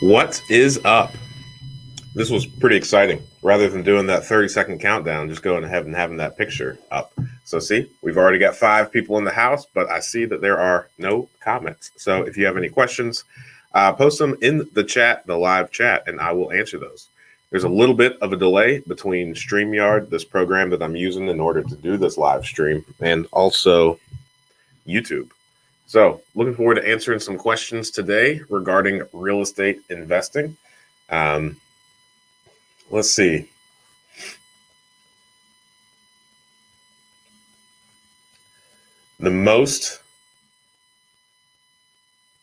What is up? This was pretty exciting. Rather than doing that 30-second countdown, just going ahead and having that picture up. So see, we've already got 5 people in the house, but I see that there are no comments. So if you have any questions, post them in the chat, the live chat, and I will answer those. There's a little bit of a delay between StreamYard, this program that I'm using in order to do this live stream, and also YouTube. So looking forward to answering some questions today regarding real estate investing. Let's see.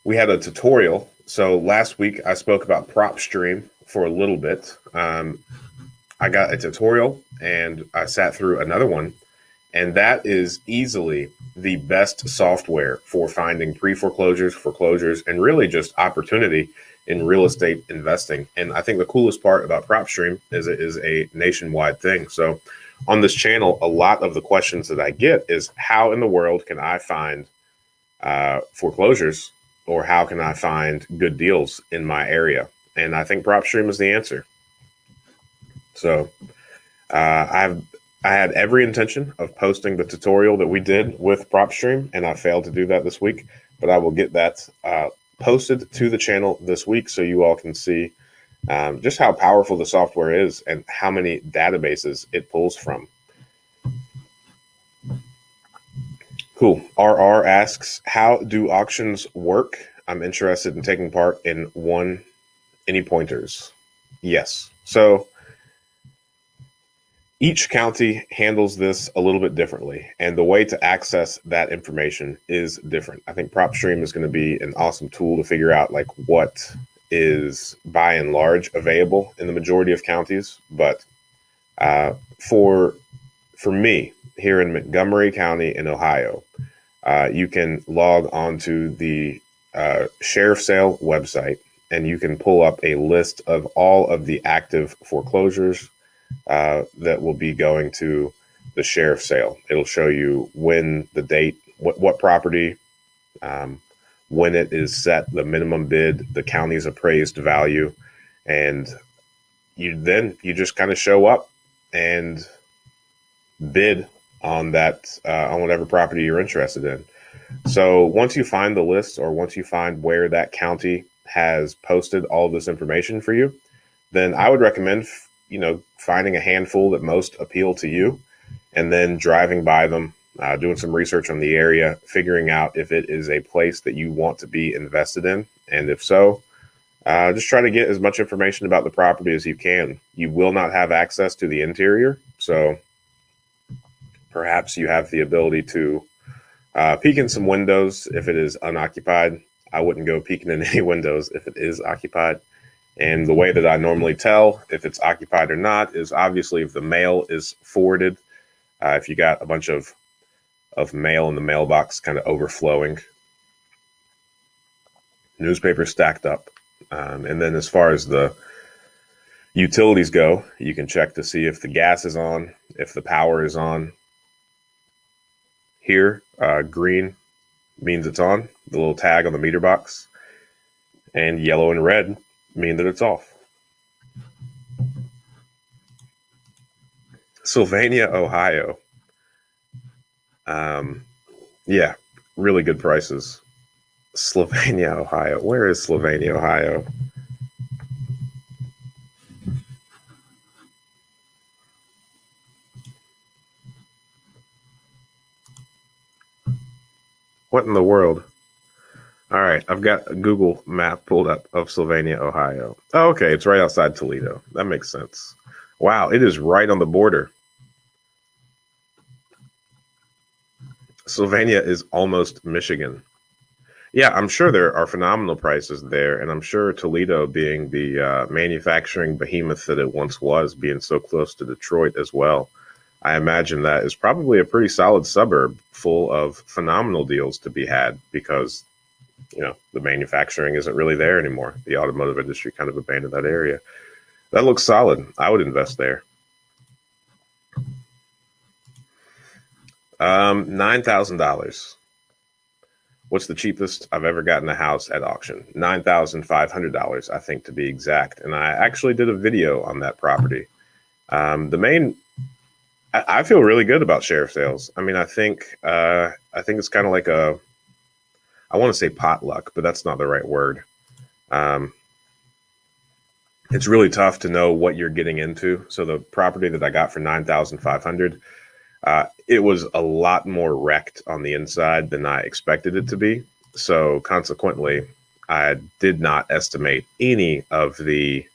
We had a tutorial. So last week I spoke about PropStream for a little bit. I got a tutorial and I sat through another one, and that is easily the best software for finding pre-foreclosures, foreclosures, and really just opportunity in real estate investing. And I think the coolest part about PropStream is it is a nationwide thing. So on this channel, a lot of the questions that I get is how in the world can I find foreclosures, or how can I find good deals in my area? And I think PropStream is the answer. So I had every intention of posting the tutorial that we did with PropStream, and I failed to do that this week, but I will get that posted to the channel this week so you all can see just how powerful the software is and how many databases it pulls from. Cool. RR asks, how do auctions work? I'm interested in taking part in one. Any pointers? Yes. So each county handles this a little bit differently, and the way to access that information is different. I think PropStream is going to be an awesome tool to figure out like what is by and large available in the majority of counties. But for me here in Montgomery County in Ohio, you can log onto the sheriff sale website, and you can pull up a list of all of the active foreclosures that will be going to the sheriff sale. It'll show you when, the date, what property, when it is set, the minimum bid, the county's appraised value, and you just kind of show up and bid on that on whatever property you're interested in. So once you find the list, or once you find where that county has posted all of this information for you, then I would recommend finding a handful that most appeal to you, and then driving by them, doing some research on the area, figuring out if it is a place that you want to be invested in. And if so, just try to get as much information about the property as you can. You will not have access to the interior, so perhaps you have the ability to peek in some windows if it is unoccupied. I wouldn't go peeking in any windows if it is occupied. And the way that I normally tell if it's occupied or not is obviously if the mail is forwarded. If you got a bunch of mail in the mailbox kind of overflowing, newspapers stacked up. And then as far as the utilities go, you can check to see if the gas is on, if the power is on. Here, green means it's on, the little tag on the meter box, and yellow and red mean that it's off. Slovenia, Ohio. Yeah, really good prices. Slovenia, Ohio. Where is Slovenia, Ohio? What in the world? All right, I've got a Google map pulled up of Slovenia, Ohio. Oh, okay, it's right outside Toledo. That makes sense. Wow, it is right on the border. Slovenia is almost Michigan. Yeah, I'm sure there are phenomenal prices there, and I'm sure Toledo, being the manufacturing behemoth that it once was, being so close to Detroit as well, I imagine that is probably a pretty solid suburb full of phenomenal deals to be had, because the manufacturing isn't really there anymore. The automotive industry kind of abandoned that area. That looks solid. I would invest there. $9,000. What's the cheapest I've ever gotten a house at auction? $9,500, I think, to be exact. And I actually did a video on that property. I feel really good about sheriff sales. I mean, I think it's kind of like I want to say potluck, but that's not the right word. It's really tough to know what you're getting into. So the property that I got for $9,500, it was a lot more wrecked on the inside than I expected it to be. So consequently, I did not estimate any of the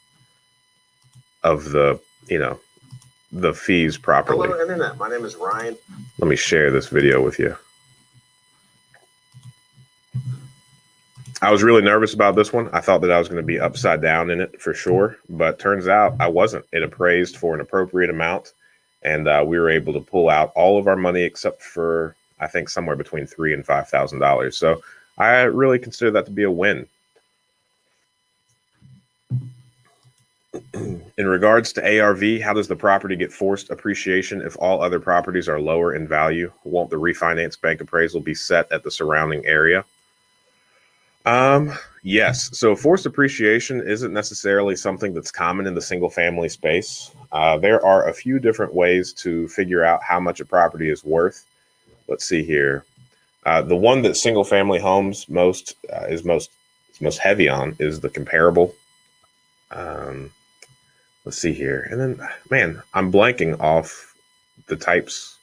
the fees properly. Hello, Internet. My name is Ryan. Let me share this video with you. I was really nervous about this one. I thought that I was going to be upside down in it for sure, but turns out I wasn't. It appraised for an appropriate amount, and we were able to pull out all of our money except for, I think, somewhere between $3,000 and $5,000. So I really consider that to be a win. In regards to ARV, how does the property get forced appreciation if all other properties are lower in value? Won't the refinance bank appraisal be set at the surrounding area? Yes. So forced appreciation isn't necessarily something that's common in the single family space. There are a few different ways to figure out how much a property is worth. Let's see here. The one that single family homes is most heavy on is the comparable. Let's see here. And then, man, I'm blanking off the types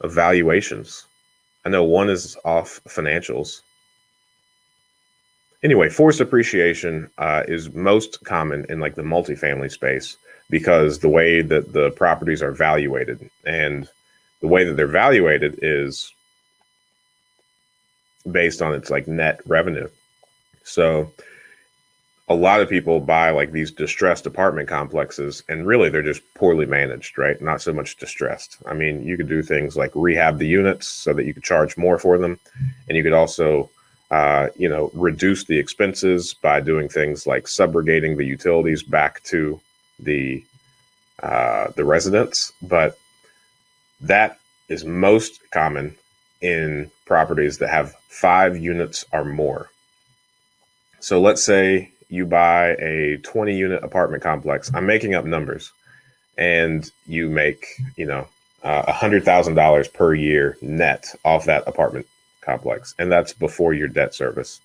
of valuations. I know one is off financials. Anyway, forced appreciation is most common in like the multifamily space because the way that the properties are valuated, and the way that they're valuated is based on its like net revenue. So a lot of people buy like these distressed apartment complexes, and really they're just poorly managed, right? Not so much distressed. I mean, you could do things like rehab the units so that you could charge more for them, and you could also reduce the expenses by doing things like subrogating the utilities back to the residents. But that is most common in properties that have 5 units or more. So let's say you buy a 20-unit apartment complex. I'm making up numbers, and you make $100,000 per year net off that apartment complex, and that's before your debt service.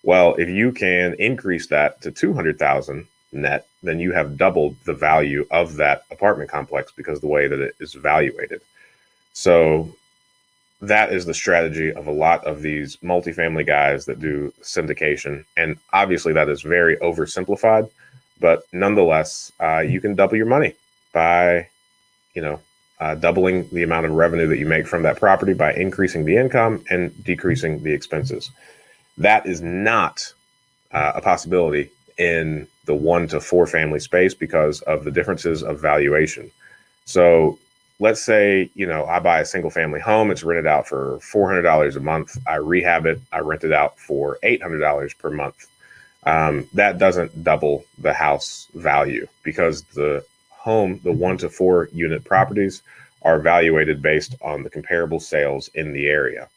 Well, if you can increase that to $200,000 net, then you have doubled the value of that apartment complex because of the way that it is evaluated. So that is the strategy of a lot of these multifamily guys that do syndication. And obviously that is very oversimplified, but nonetheless, you can double your money by, doubling the amount of revenue that you make from that property by increasing the income and decreasing the expenses. That is not a possibility in the 1 to 4 family space because of the differences of valuation. So let's say, I buy a single family home. It's rented out for $400 a month. I rehab it. I rent it out for $800 per month. That doesn't double the house value because the 1 to 4 unit properties are evaluated based on the comparable sales in the area.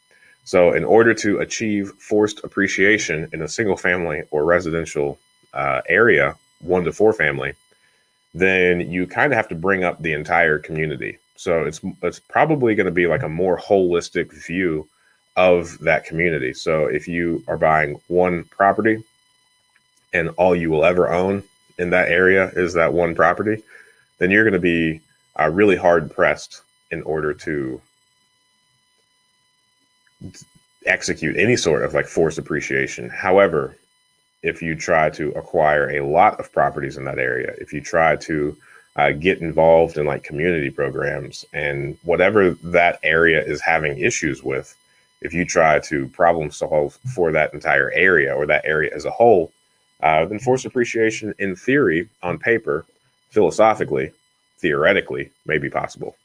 So in order to achieve forced appreciation in a single family or residential area, 1 to 4 family, then you kind of have to bring up the entire community. So it's probably going to be like a more holistic view of that community. So if you are buying one property and all you will ever own in that area is that one property, then you're going to be really hard pressed in order to execute any sort of like forced appreciation. However, if you try to acquire a lot of properties in that area, if you try to get involved in like community programs and whatever that area is having issues with, if you try to problem solve for that entire area or that area as a whole, then forced appreciation in theory, on paper, philosophically, theoretically, may be possible.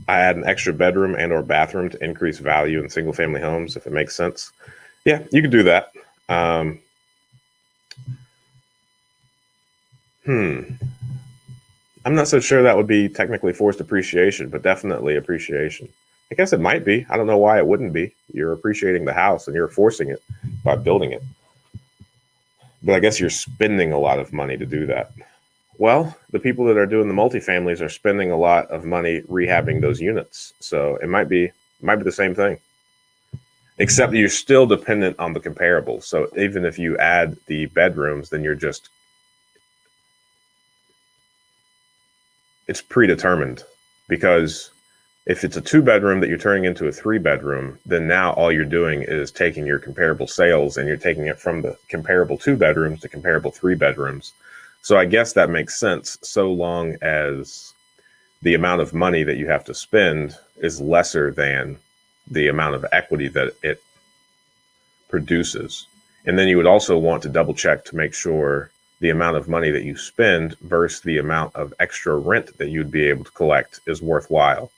I add an extra bedroom and or bathroom to increase value in single family homes if it makes sense. Yeah, you can do that. I'm not so sure that would be technically forced appreciation, but definitely appreciation. I guess it might be. I don't know why it wouldn't be. You're appreciating the house and you're forcing it by building it. But I guess you're spending a lot of money to do that. Well, the people that are doing the multifamilies are spending a lot of money rehabbing those units. So it might be the same thing. Except you're still dependent on the comparables. So even if you add the bedrooms, then it's predetermined, because if it's a 2 bedroom that you're turning into a 3 bedroom, then now all you're doing is taking your comparable sales and you're taking it from the comparable 2 bedrooms to comparable 3 bedrooms. So I guess that makes sense so long as the amount of money that you have to spend is lesser than the amount of equity that it produces. And then you would also want to double check to make sure the amount of money that you spend versus the amount of extra rent that you'd be able to collect is worthwhile.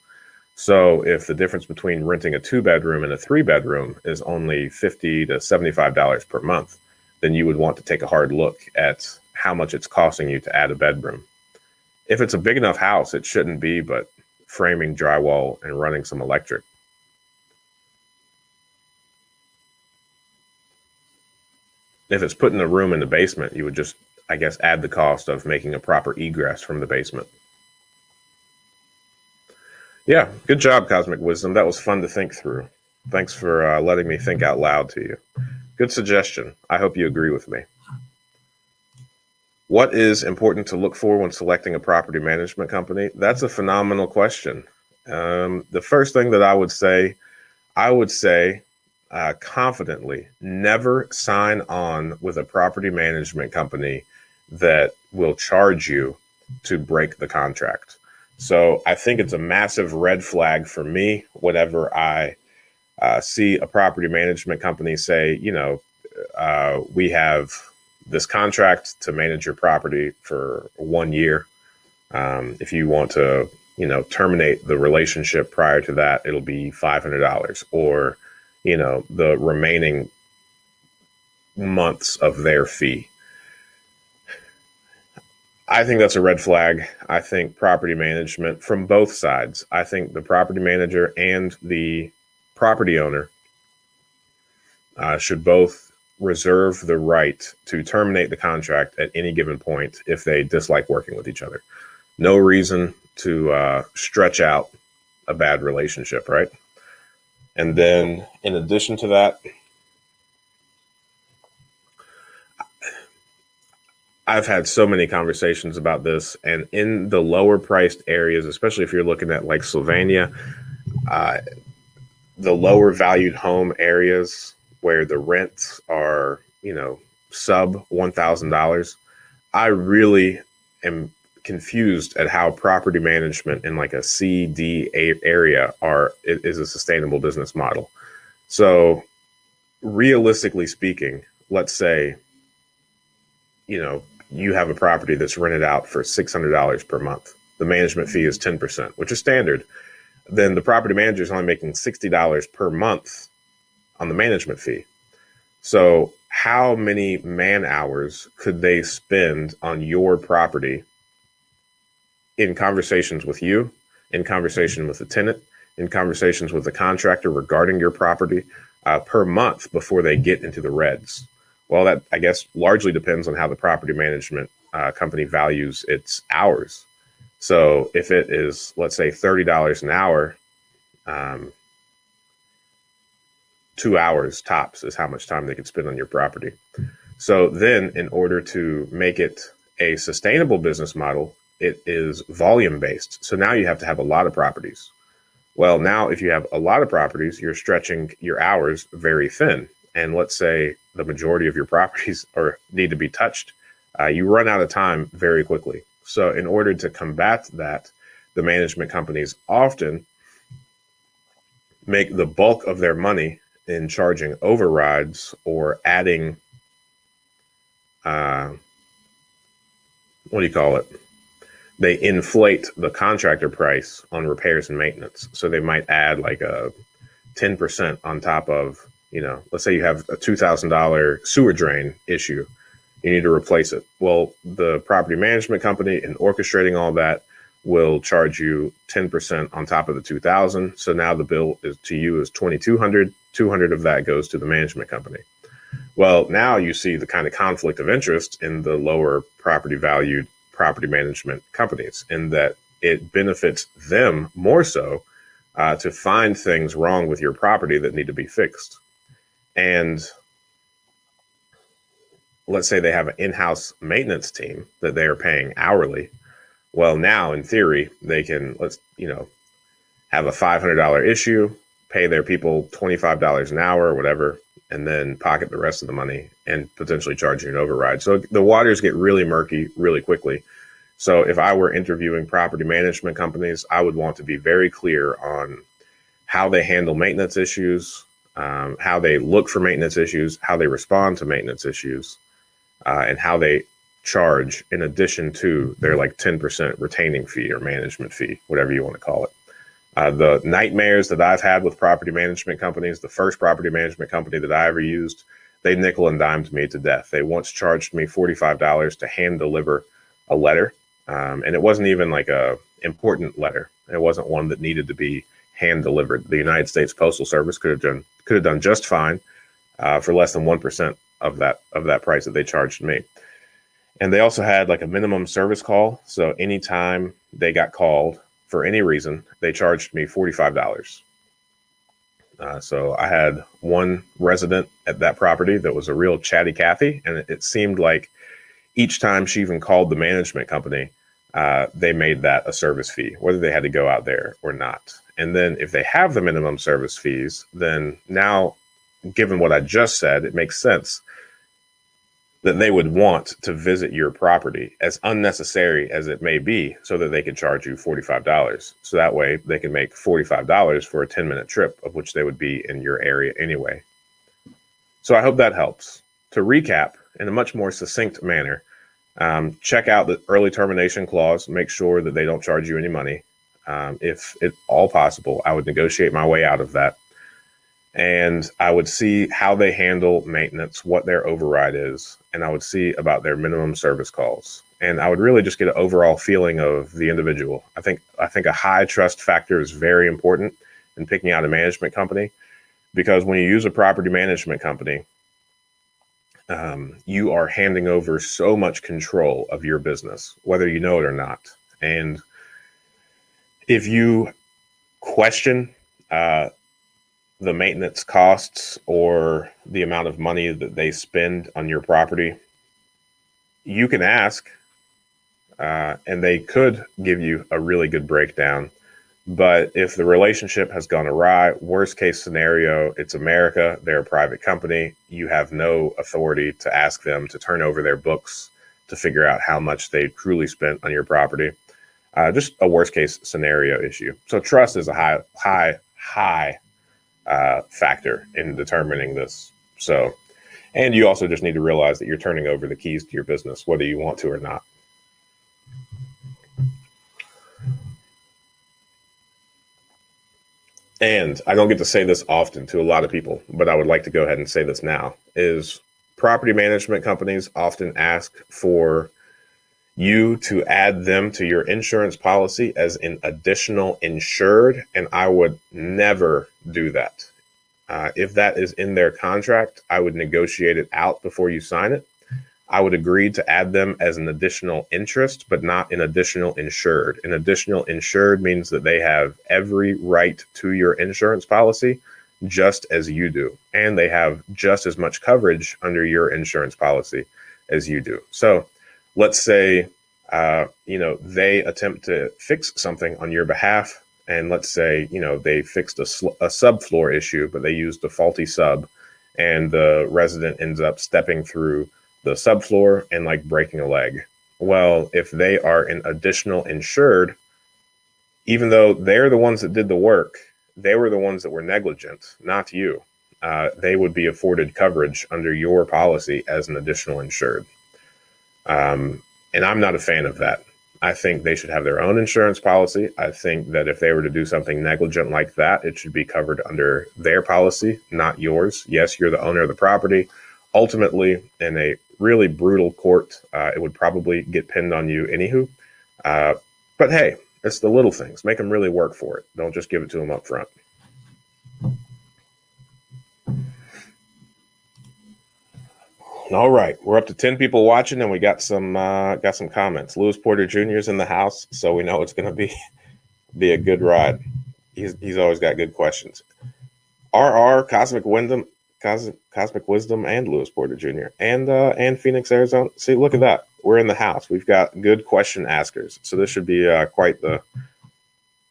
So if the difference between renting a 2 bedroom and a 3 bedroom is only $50 to $75 per month, then you would want to take a hard look at how much it's costing you to add a bedroom. If it's a big enough house, it shouldn't be but framing drywall and running some electric. If it's putting a room in the basement, you would just, I guess, add the cost of making a proper egress from the basement. Yeah, good job, Cosmic Wisdom. That was fun to think through. Thanks for letting me think out loud to you. Good suggestion. I hope you agree with me. What is important to look for when selecting a property management company? That's a phenomenal question. The first thing that I would say confidently, never sign on with a property management company that will charge you to break the contract. So I think it's a massive red flag for me whenever I see a property management company say, we have this contract to manage your property for 1 year. If you want to, terminate the relationship prior to that, it'll be $500, or, the remaining months of their fee. I think that's a red flag. I think property management from both sides. I think the property manager and the property owner should both reserve the right to terminate the contract at any given point if they dislike working with each other. No reason to stretch out a bad relationship, right? And then in addition to that, I've had so many conversations about this, and in the lower priced areas, especially if you're looking at like Slovenia, uh, the lower valued home areas where the rents are, sub $1,000, I really am confused at how property management in like a C, D area is a sustainable business model. So realistically speaking, let's say, you have a property that's rented out for $600 per month. The management fee is 10%, which is standard. Then the property manager is only making $60 per month on the management fee. So how many man hours could they spend on your property in conversations with you, in conversation with the tenant, in conversations with the contractor regarding your property per month before they get into the reds? Well, that, I guess, largely depends on how the property management company values its hours. So if it is, let's say, $30 an hour, 2 hours tops is how much time they could spend on your property. So then in order to make it a sustainable business model, it is volume based. So now you have to have a lot of properties. Well, now if you have a lot of properties, you're stretching your hours very thin. And let's say the majority of your properties need to be touched, you run out of time very quickly. So in order to combat that, the management companies often make the bulk of their money in charging overrides or adding, what do you call it? They inflate the contractor price on repairs and maintenance. So they might add like a 10% on top of, let's say you have a $2,000 sewer drain issue. You need to replace it. Well, the property management company in orchestrating all that will charge you 10% on top of the 2,000. So now the bill is to you is 2,200. 200 of that goes to the management company. Well, now you see the kind of conflict of interest in the lower property valued property management companies, in that it benefits them more so to find things wrong with your property that need to be fixed. And let's say they have an in-house maintenance team that they are paying hourly. Well, now in theory, they can, have a $500 issue, pay their people $25 an hour or whatever, and then pocket the rest of the money and potentially charge you an override. So the waters get really murky really quickly. So if I were interviewing property management companies, I would want to be very clear on how they handle maintenance issues, how they look for maintenance issues, how they respond to maintenance issues, and how they charge in addition to their 10% retaining fee or management fee, whatever you want to call it. The nightmares that I've had with property management companies, the first property management company that I ever used, they nickel and dimed me to death. They once charged me $45 to hand deliver a letter. And it wasn't even like a important letter. It wasn't one that needed to be hand delivered. The United States Postal Service could have done just fine for less than 1% of that price that they charged me. And they also had a minimum service call. So anytime they got called for any reason, they charged me $45. So I had one resident at that property that was a real chatty Cathy, and it seemed like each time she even called the management company, they made that a service fee, whether they had to go out there or not. And then if they have the minimum service fees, then now, given what I just said, it makes sense that they would want to visit your property, as unnecessary as it may be, so that they can charge you $45. So that way they can make $45 for a 10-minute trip, of which they would be in your area anyway. So I hope that helps. To recap, in a much more succinct manner, check out the early termination clause, make sure that they don't charge you any money. If at all possible, I would negotiate my way out of that. And I would see how they handle maintenance, what their override is, and I would see about their minimum service calls. And I would really just get an overall feeling of the individual. I think a high trust factor is very important in picking out a management company, because when you use a property management company, you are handing over so much control of your business, whether you know it or not. And if you question the maintenance costs or the amount of money that they spend on your property, you can ask, and they could give you a really good breakdown. But if the relationship has gone awry, worst case scenario, it's America, they're a private company. You have no authority to ask them to turn over their books to figure out how much they truly spent on your property. Just a worst case scenario issue. So trust is a high factor in determining this. So, and you also just need to realize that you're turning over the keys to your business, whether you want to or not. And I don't get to say this often to a lot of people, but I would like to go ahead and say this now, is property management companies often ask for you to add them to your insurance policy as an additional insured, and I would never do that. If that is in their contract, I would negotiate it out before you sign it. I would agree to add them as an additional interest, but not an additional insured. An additional insured means that they have every right to your insurance policy, just as you do. And they have just as much coverage under your insurance policy as you do. So let's say, they attempt to fix something on your behalf. And let's say, they fixed a subfloor issue, but they used a faulty sub, and the resident ends up stepping through the subfloor and breaking a leg. Well, if they are an additional insured, even though they're the ones that did the work, they were the ones that were negligent, not you. They would be afforded coverage under your policy as an additional insured. And I'm not a fan of that. I think they should have their own insurance policy. I think that if they were to do something negligent like that, it should be covered under their policy, not yours. Yes, you're the owner of the property. Ultimately, in a really brutal court, it would probably get pinned on you anywho. But hey, it's the little things. Make them really work for it. Don't just give it to them up front. All right, we're up to 10 people watching, and we got some comments. Lewis Porter Jr. is in the house, so we know it's going to be a good ride. He's always got good questions. RR, Cosmic Wisdom, and Lewis Porter Jr. and Phoenix, Arizona. See, look at that. We're in the house. We've got good question askers, so this should be quite the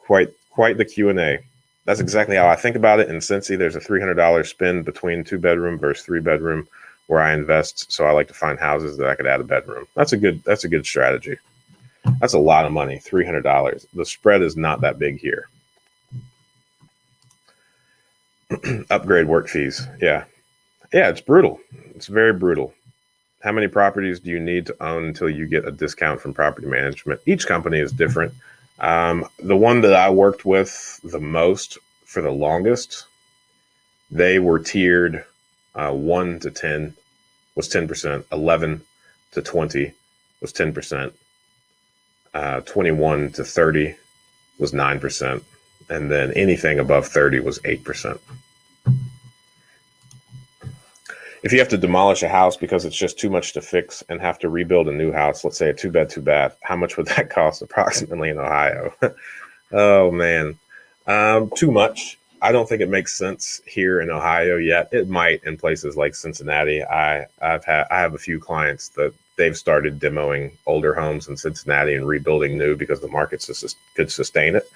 Q&A. That's exactly how I think about it. In Cincy, there's a $300 spend between 2-bedroom versus 3-bedroom where I invest. So I like to find houses that I could add a bedroom. That's a good strategy. That's a lot of money, $300. The spread is not that big here. Upgrade work fees. Yeah, it's brutal. It's very brutal. How many properties do you need to own until you get a discount from property management? Each company is different. The one that I worked with the most for the longest, they were tiered 1 to 10 was 10%, 11 to 20 was 10%, 21 to 30 was 9%, and then anything above 30 was 8%. If you have to demolish a house because it's just too much to fix and have to rebuild a new house, let's say a 2-bed, 2-bath, how much would that cost approximately in Ohio? Oh, man. Too much. I don't think it makes sense here in Ohio yet. It might in places like Cincinnati. I have a few clients that they've started demoing older homes in Cincinnati and rebuilding new because the market could sustain it.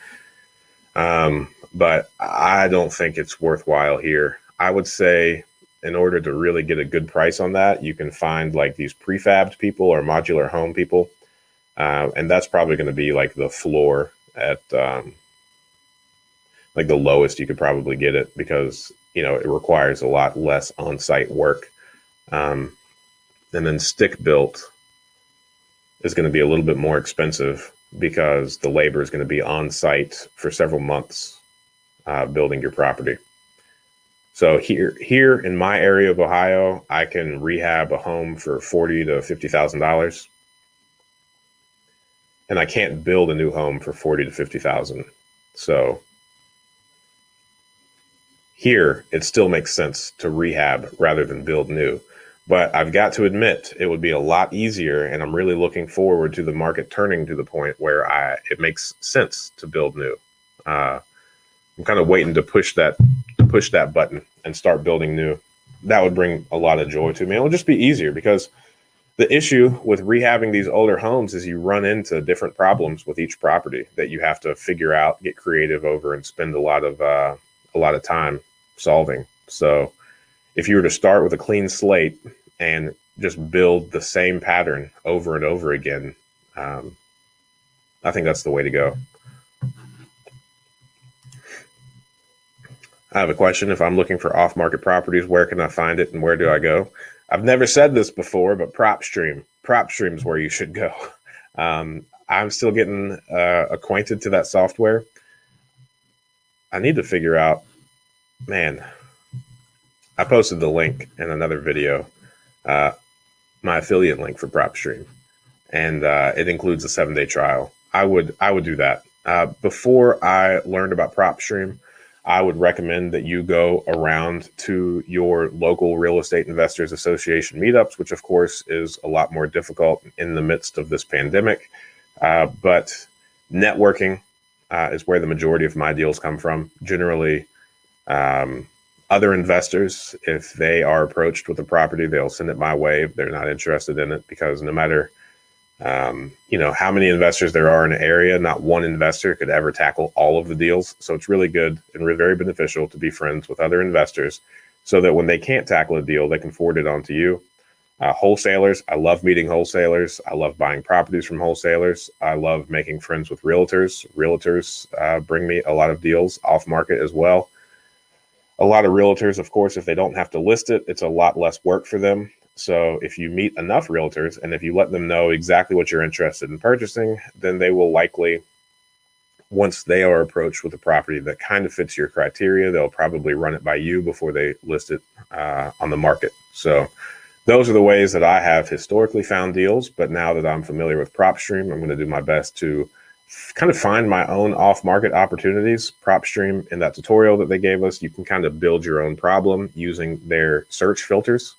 But I don't think it's worthwhile here. I would say in order to really get a good price on that, you can find like these prefabbed people or modular home people. And that's probably going to be like the floor at like the lowest you could probably get it, because, you know, it requires a lot less on-site work. And then stick built is going to be a little bit more expensive because the labor is going to be on site for several months building your property. So here in my area of Ohio, I can rehab a home for $40,000 to $50,000, and I can't build a new home for $40,000 to $50,000. So here, it still makes sense to rehab rather than build new. But I've got to admit, it would be a lot easier, and I'm really looking forward to the market turning to the point where it makes sense to build new. I'm kind of waiting to push that button and start building new. That would bring a lot of joy to me. It'll just be easier, because the issue with rehabbing these older homes is you run into different problems with each property that you have to figure out, get creative over, and spend a lot of time solving. So if you were to start with a clean slate and just build the same pattern over and over again, I think that's the way to go. I have a question. If I'm looking for off-market properties, where can I find it and where do I go? I've never said this before, but PropStream is where you should go. I'm still getting acquainted to that software. I need to figure out, man, I posted the link in another video, my affiliate link for PropStream, and it includes a 7-day trial. I would do that. Before I learned about PropStream, I would recommend that you go around to your local Real Estate Investors Association meetups, which of course is a lot more difficult in the midst of this pandemic. But networking is where the majority of my deals come from. Generally, other investors, if they are approached with a property, they'll send it my way if they're not interested in it, because no matter how many investors there are in an area, not one investor could ever tackle all of the deals. So it's really good and very beneficial to be friends with other investors so that when they can't tackle a deal, they can forward it on to you. Wholesalers, I love meeting wholesalers. I love buying properties from wholesalers. I love making friends with realtors. Realtors bring me a lot of deals off market as well. A lot of realtors, of course, if they don't have to list it, it's a lot less work for them. So if you meet enough realtors and if you let them know exactly what you're interested in purchasing, then they will likely, once they are approached with a property that kind of fits your criteria, they'll probably run it by you before they list it on the market. So those are the ways that I have historically found deals. But now that I'm familiar with PropStream, I'm going to do my best to kind of find my own off-market opportunities. PropStream, in that tutorial that they gave us, you can kind of build your own problem using their search filters.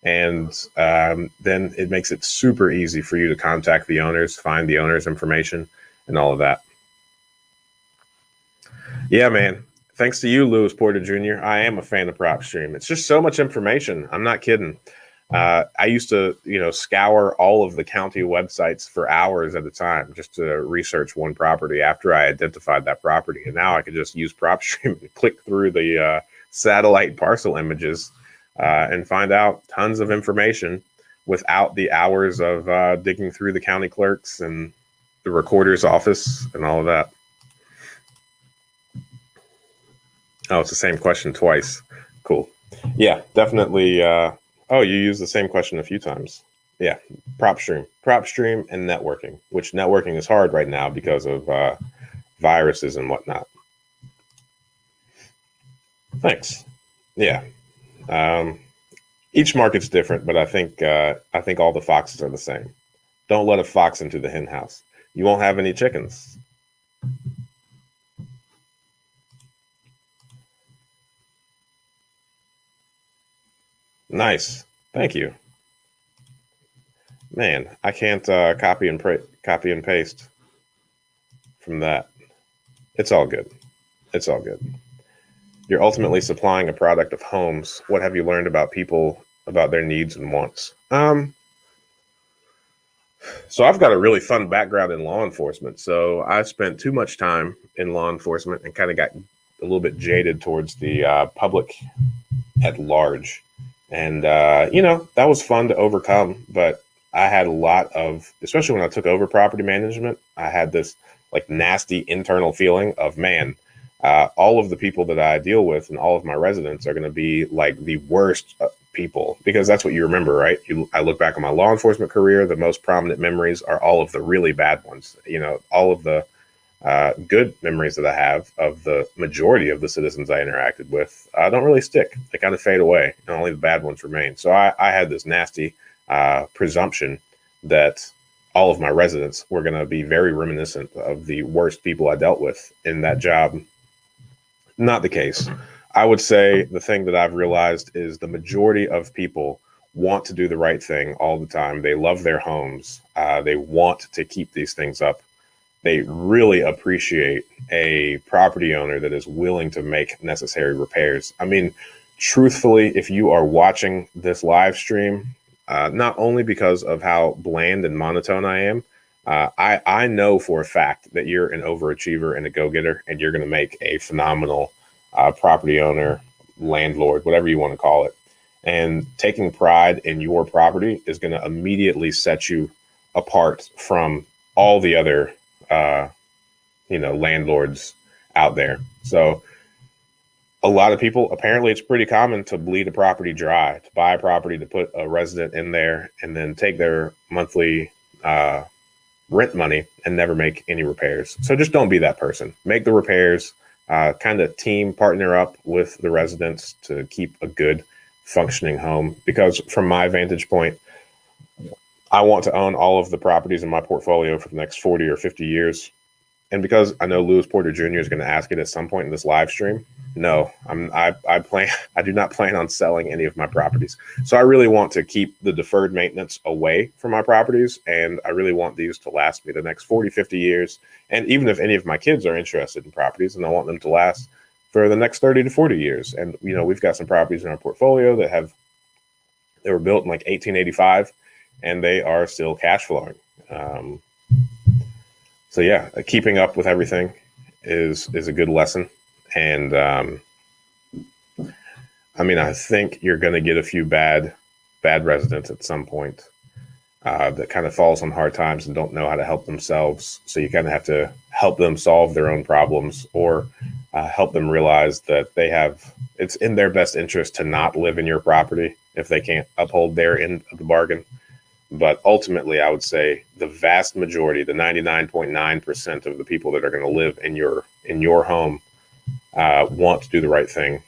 And then it makes it super easy for you to contact the owners, find the owner's information, and all of that. Yeah, man. Thanks to you, Lewis Porter Jr., I am a fan of PropStream. It's just so much information. I'm not kidding. I used to, scour all of the county websites for hours at a time just to research one property after I identified that property. And now I could just use PropStream and click through the satellite parcel images and find out tons of information without the hours of digging through the county clerks and the recorder's office and all of that. Oh, it's the same question twice. Cool. Yeah, definitely. Oh, you used the same question a few times. Yeah, PropStream and networking, which networking is hard right now because of viruses and whatnot. Thanks. Yeah. Each market's different, but I think all the foxes are the same. Don't let a fox into the hen house. You won't have any chickens. Nice. Thank you. Man, I can't copy and paste from that. It's all good. It's all good. You're ultimately supplying a product of homes. What have you learned about people, about their needs and wants? So I've got a really fun background in law enforcement. So I spent too much time in law enforcement and kind of got a little bit jaded towards the public at large. And, that was fun to overcome. But I had a lot of, especially when I took over property management, I had this like nasty internal feeling of, man, all of the people that I deal with and all of my residents are going to be like the worst people, because that's what you remember, right? I look back on my law enforcement career. The most prominent memories are all of the really bad ones. All of the good memories that I have of the majority of the citizens I interacted with don't really stick. They kind of fade away, and only the bad ones remain. So I had this nasty presumption that all of my residents were going to be very reminiscent of the worst people I dealt with in that job. Not the case. I would say the thing that I've realized is the majority of people want to do the right thing all the time. They love their homes. They want to keep these things up. They really appreciate a property owner that is willing to make necessary repairs. I mean, truthfully, if you are watching this live stream, not only because of how bland and monotone I am, I know for a fact that you're an overachiever and a go-getter, and you're going to make a phenomenal property owner, landlord, whatever you want to call it. And taking pride in your property is going to immediately set you apart from all the other, landlords out there. So a lot of people, apparently it's pretty common to bleed a property dry, to buy a property, to put a resident in there, and then take their monthly rent money and never make any repairs. So just don't be that person. Make the repairs, kind of team partner up with the residents to keep a good functioning home. Because from my vantage point, I want to own all of the properties in my portfolio for the next 40 or 50 years. And because I know Lewis Porter Jr. is going to ask it at some point in this live stream, no, I do not plan on selling any of my properties. So I really want to keep the deferred maintenance away from my properties. And I really want these to last me the next 40, 50 years. And even if any of my kids are interested in properties, and I want them to last for the next 30 to 40 years. And, we've got some properties in our portfolio they were built in like 1885, and they are still cash flowing. So yeah, keeping up with everything is a good lesson. And I think you're going to get a few bad residents at some point that kind of falls on hard times and don't know how to help themselves. So you kind of have to help them solve their own problems, or help them realize that it's in their best interest to not live in your property if they can't uphold their end of the bargain. But ultimately, I would say the vast majority, the 99.9% of the people that are going to live in your home want to do the right thing.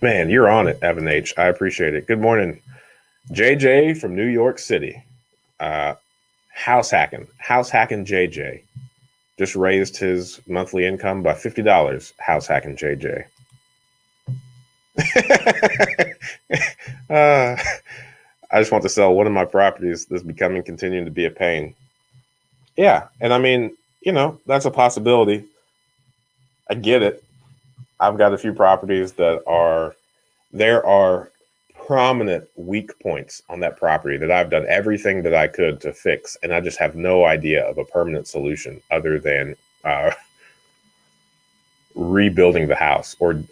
Man, you're on it, Evan H. I appreciate it. Good morning, JJ from New York City. Uh, house hacking, JJ just raised his monthly income by $50. House hacking JJ. uh, I just want to sell one of my properties that's continuing to be a pain. Yeah, and I mean, that's a possibility. I get it. I've got a few properties there are prominent weak points on that property that I've done everything that I could to fix, and I just have no idea of a permanent solution other than rebuilding the house or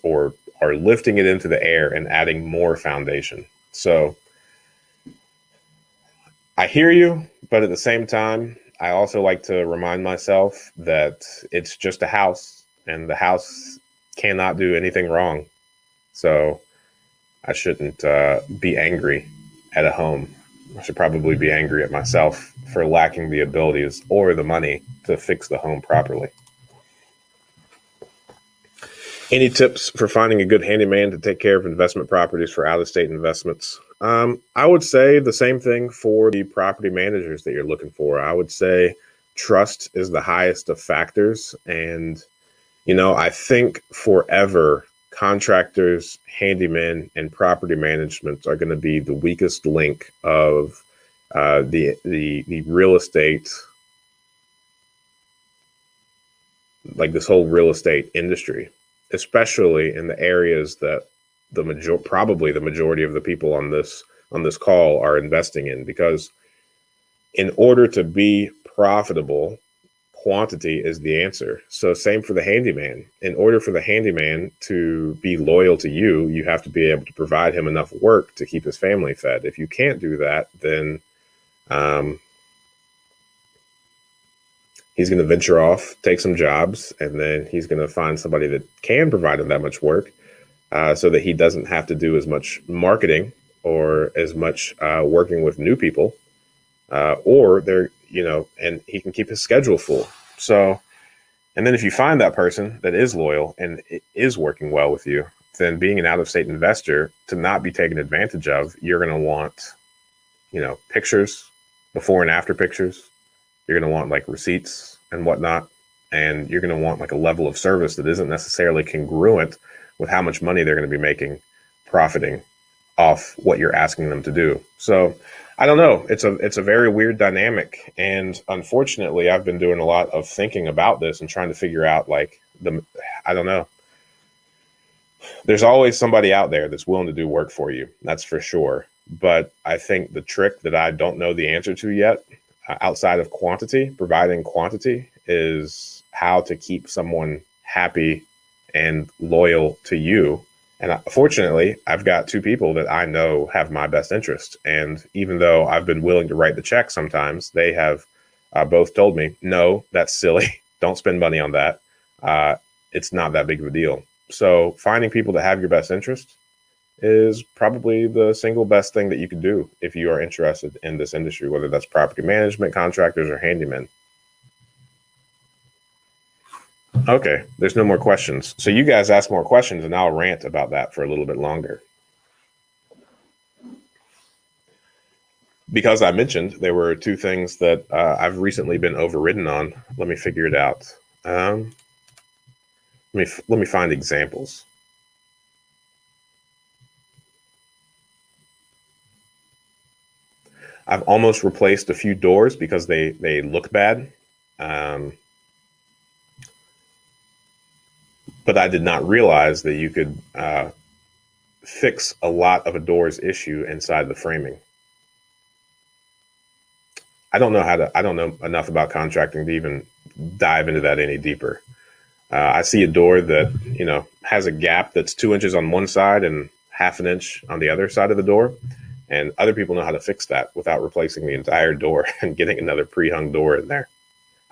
lifting it into the air and adding more foundation. So I hear you, but at the same time, I also like to remind myself that it's just a house and the house cannot do anything wrong. So I shouldn't be angry at a home. I should probably be angry at myself for lacking the abilities or the money to fix the home properly. Any tips for finding a good handyman to take care of investment properties for out-of-state investments? I would say the same thing for the property managers that you're looking for. I would say trust is the highest of factors. And, I think forever contractors, handymen, and property management are going to be the weakest link of the real estate, like this whole real estate industry, especially in the areas that probably the majority of the people on this call are investing in. Because in order to be profitable, quantity is the answer. So same for the handyman. In order for the handyman to be loyal to you, you have to be able to provide him enough work to keep his family fed. If you can't do that, then he's going to venture off, take some jobs, and then he's going to find somebody that can provide him that much work, so that he doesn't have to do as much marketing or as much working with new people, or and he can keep his schedule full. So, and then if you find that person that is loyal and is working well with you, then being an out-of-state investor, to not be taken advantage of, you're going to want, pictures, before and after pictures. You're going to want like receipts and whatnot. And you're going to want like a level of service that isn't necessarily congruent with how much money they're going to be making, profiting off what you're asking them to do. So I don't know. It's a very weird dynamic. And unfortunately, I've been doing a lot of thinking about this and trying to figure out I don't know. There's always somebody out there that's willing to do work for you. That's for sure. But I think the trick that I don't know the answer to yet, outside of providing quantity, is how to keep someone happy and loyal to you. And fortunately, I've got two people that I know have my best interest. And even though I've been willing to write the check sometimes, they have both told me, no, that's silly. Don't spend money on that. It's not that big of a deal. So finding people that have your best interest is probably the single best thing that you could do if you are interested in this industry, whether that's property management, contractors, or handymen. Okay, there's no more questions. So you guys ask more questions and I'll rant about that for a little bit longer. Because I mentioned there were two things that I've recently been overridden on. Let me figure it out. Let me find examples. I've almost replaced a few doors because they look bad. But I did not realize that you could fix a lot of a door's issue inside the framing. I don't know enough about contracting to even dive into that any deeper. I see a door that, has a gap that's 2 inches on one side and half an inch on the other side of the door. And other people know how to fix that without replacing the entire door and getting another pre-hung door in there.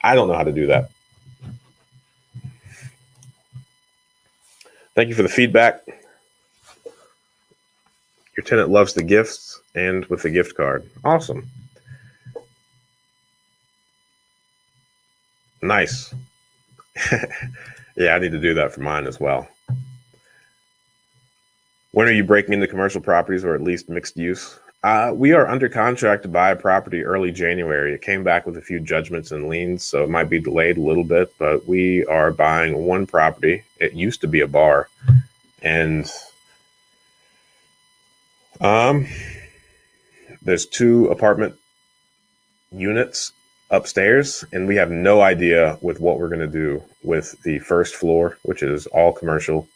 I don't know how to do that. Thank you for the feedback. Your tenant loves the gifts and with the gift card. Awesome. Nice. Yeah, I need to do that for mine as well. When are you breaking into commercial properties or at least mixed use? We are under contract to buy a property early January. It came back with a few judgments and liens, so it might be delayed a little bit, but we are buying one property. It used to be a bar, and there's 2 apartment units upstairs, and we have no idea with what we're going to do with the first floor, which is all commercial.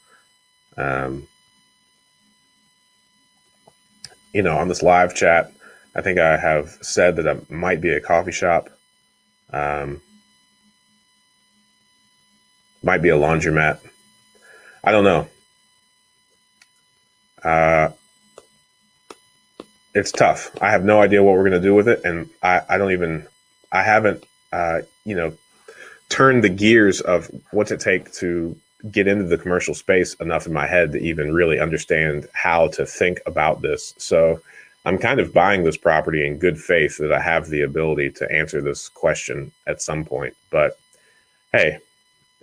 On this live chat, I think I have said that it might be a coffee shop, might be a laundromat. I don't know. It's tough. I have no idea what we're going to do with it, and I haven't turned the gears of what's it take to get into the commercial space enough in my head to even really understand how to think about this. So I'm kind of buying this property in good faith that I have the ability to answer this question at some point. But hey,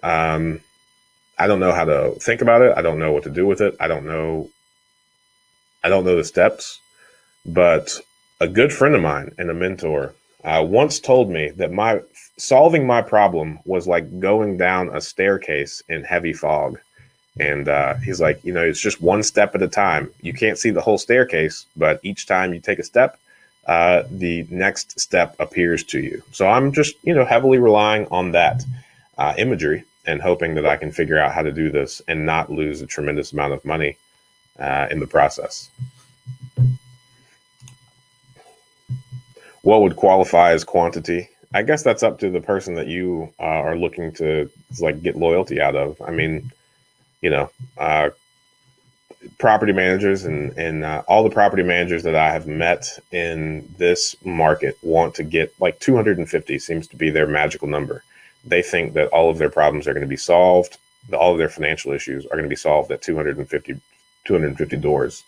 I don't know how to think about it. I don't know what to do with it. I don't know the steps. But a good friend of mine and a mentor once told me that solving my problem was like going down a staircase in heavy fog. And he's like, it's just one step at a time. You can't see the whole staircase, but each time you take a step, the next step appears to you. So I'm just, heavily relying on that imagery and hoping that I can figure out how to do this and not lose a tremendous amount of money in the process. What would qualify as quantity? I guess that's up to the person that you are looking to get loyalty out of. I mean, property managers and all the property managers that I have met in this market want to get 250 seems to be their magical number. They think that all of their problems are going to be solved. All of their financial issues are going to be solved at 250 doors.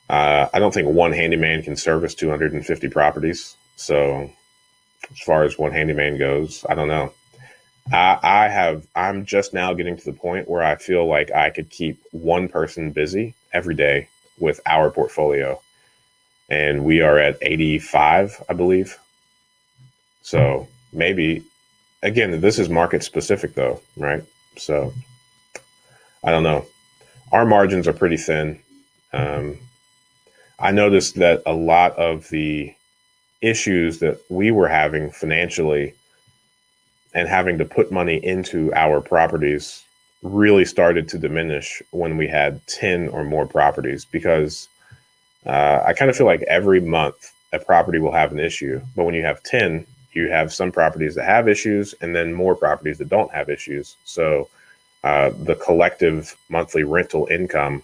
I don't think one handyman can service 250 properties. So as far as one handyman goes, I don't know. I'm just now getting to the point where I feel like I could keep one person busy every day with our portfolio. And we are at 85, I believe. So maybe, again, this is market specific though, right? So I don't know. Our margins are pretty thin. I noticed that a lot of the issues that we were having financially and having to put money into our properties really started to diminish when we had 10 or more properties, because I kind of feel like every month a property will have an issue. But when you have 10, you have some properties that have issues and then more properties that don't have issues. So the collective monthly rental income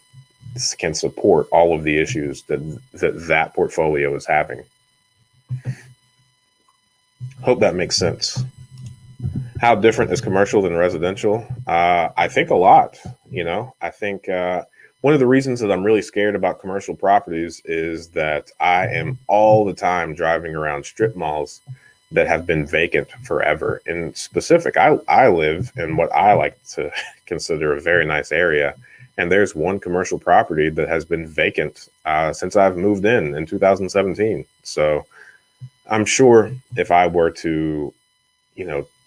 can support all of the issues that portfolio is having. Hope that makes sense. How different is commercial than residential? I think a lot. I think one of the reasons that I'm really scared about commercial properties is that I am all the time driving around strip malls that have been vacant forever. In specific, I live in what I like to consider a very nice area. And there's one commercial property that has been vacant since I've moved in 2017. So I'm sure if I were to,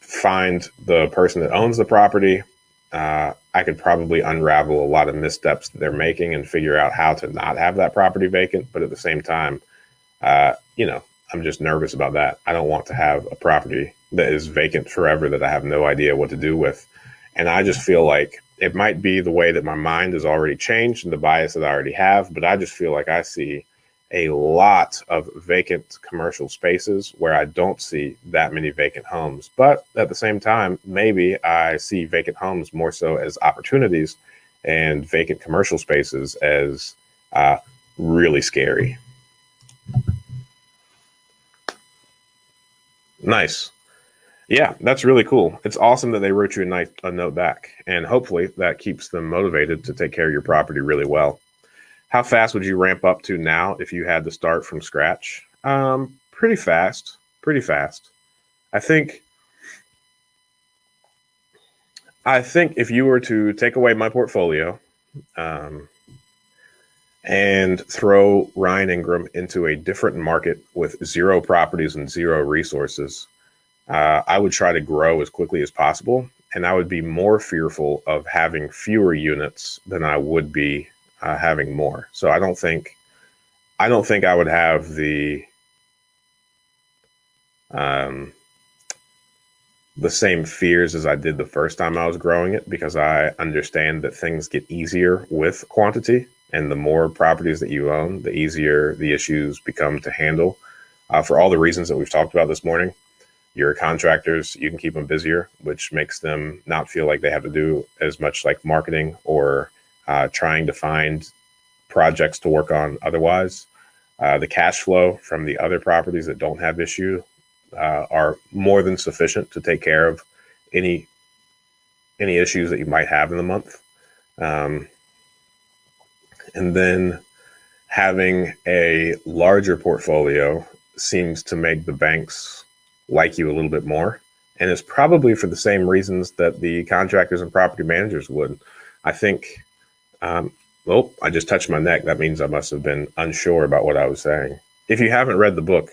find the person that owns the property, I could probably unravel a lot of missteps that they're making and figure out how to not have that property vacant. But at the same time, I'm just nervous about that. I don't want to have a property that is vacant forever that I have no idea what to do with. And I just feel like it might be the way that my mind has already changed and the bias that I already have, but I just feel like I see a lot of vacant commercial spaces where I don't see that many vacant homes. But at the same time, maybe I see vacant homes more so as opportunities and vacant commercial spaces as really scary. Nice. Yeah, that's really cool. It's awesome that they wrote you a note back, and hopefully that keeps them motivated to take care of your property really well. How fast would you ramp up to now if you had to start from scratch? Pretty fast. I think if you were to take away my portfolio, and throw Ryan Ingram into a different market with 0 properties and 0 resources, I would try to grow as quickly as possible. And I would be more fearful of having fewer units than I would be having more. So I don't think I would have the same fears as I did the first time I was growing it, because I understand that things get easier with quantity, and the more properties that you own, the easier the issues become to handle. For all the reasons that we've talked about this morning, your contractors, you can keep them busier, which makes them not feel like they have to do as much like marketing or trying to find projects to work on otherwise. The cash flow from the other properties that don't have issue are more than sufficient to take care of any issues that you might have in the month. And then having a larger portfolio seems to make the banks like you a little bit more. And it's probably for the same reasons that the contractors and property managers would. I think, I just touched my neck. That means I must have been unsure about what I was saying. If you haven't read the book,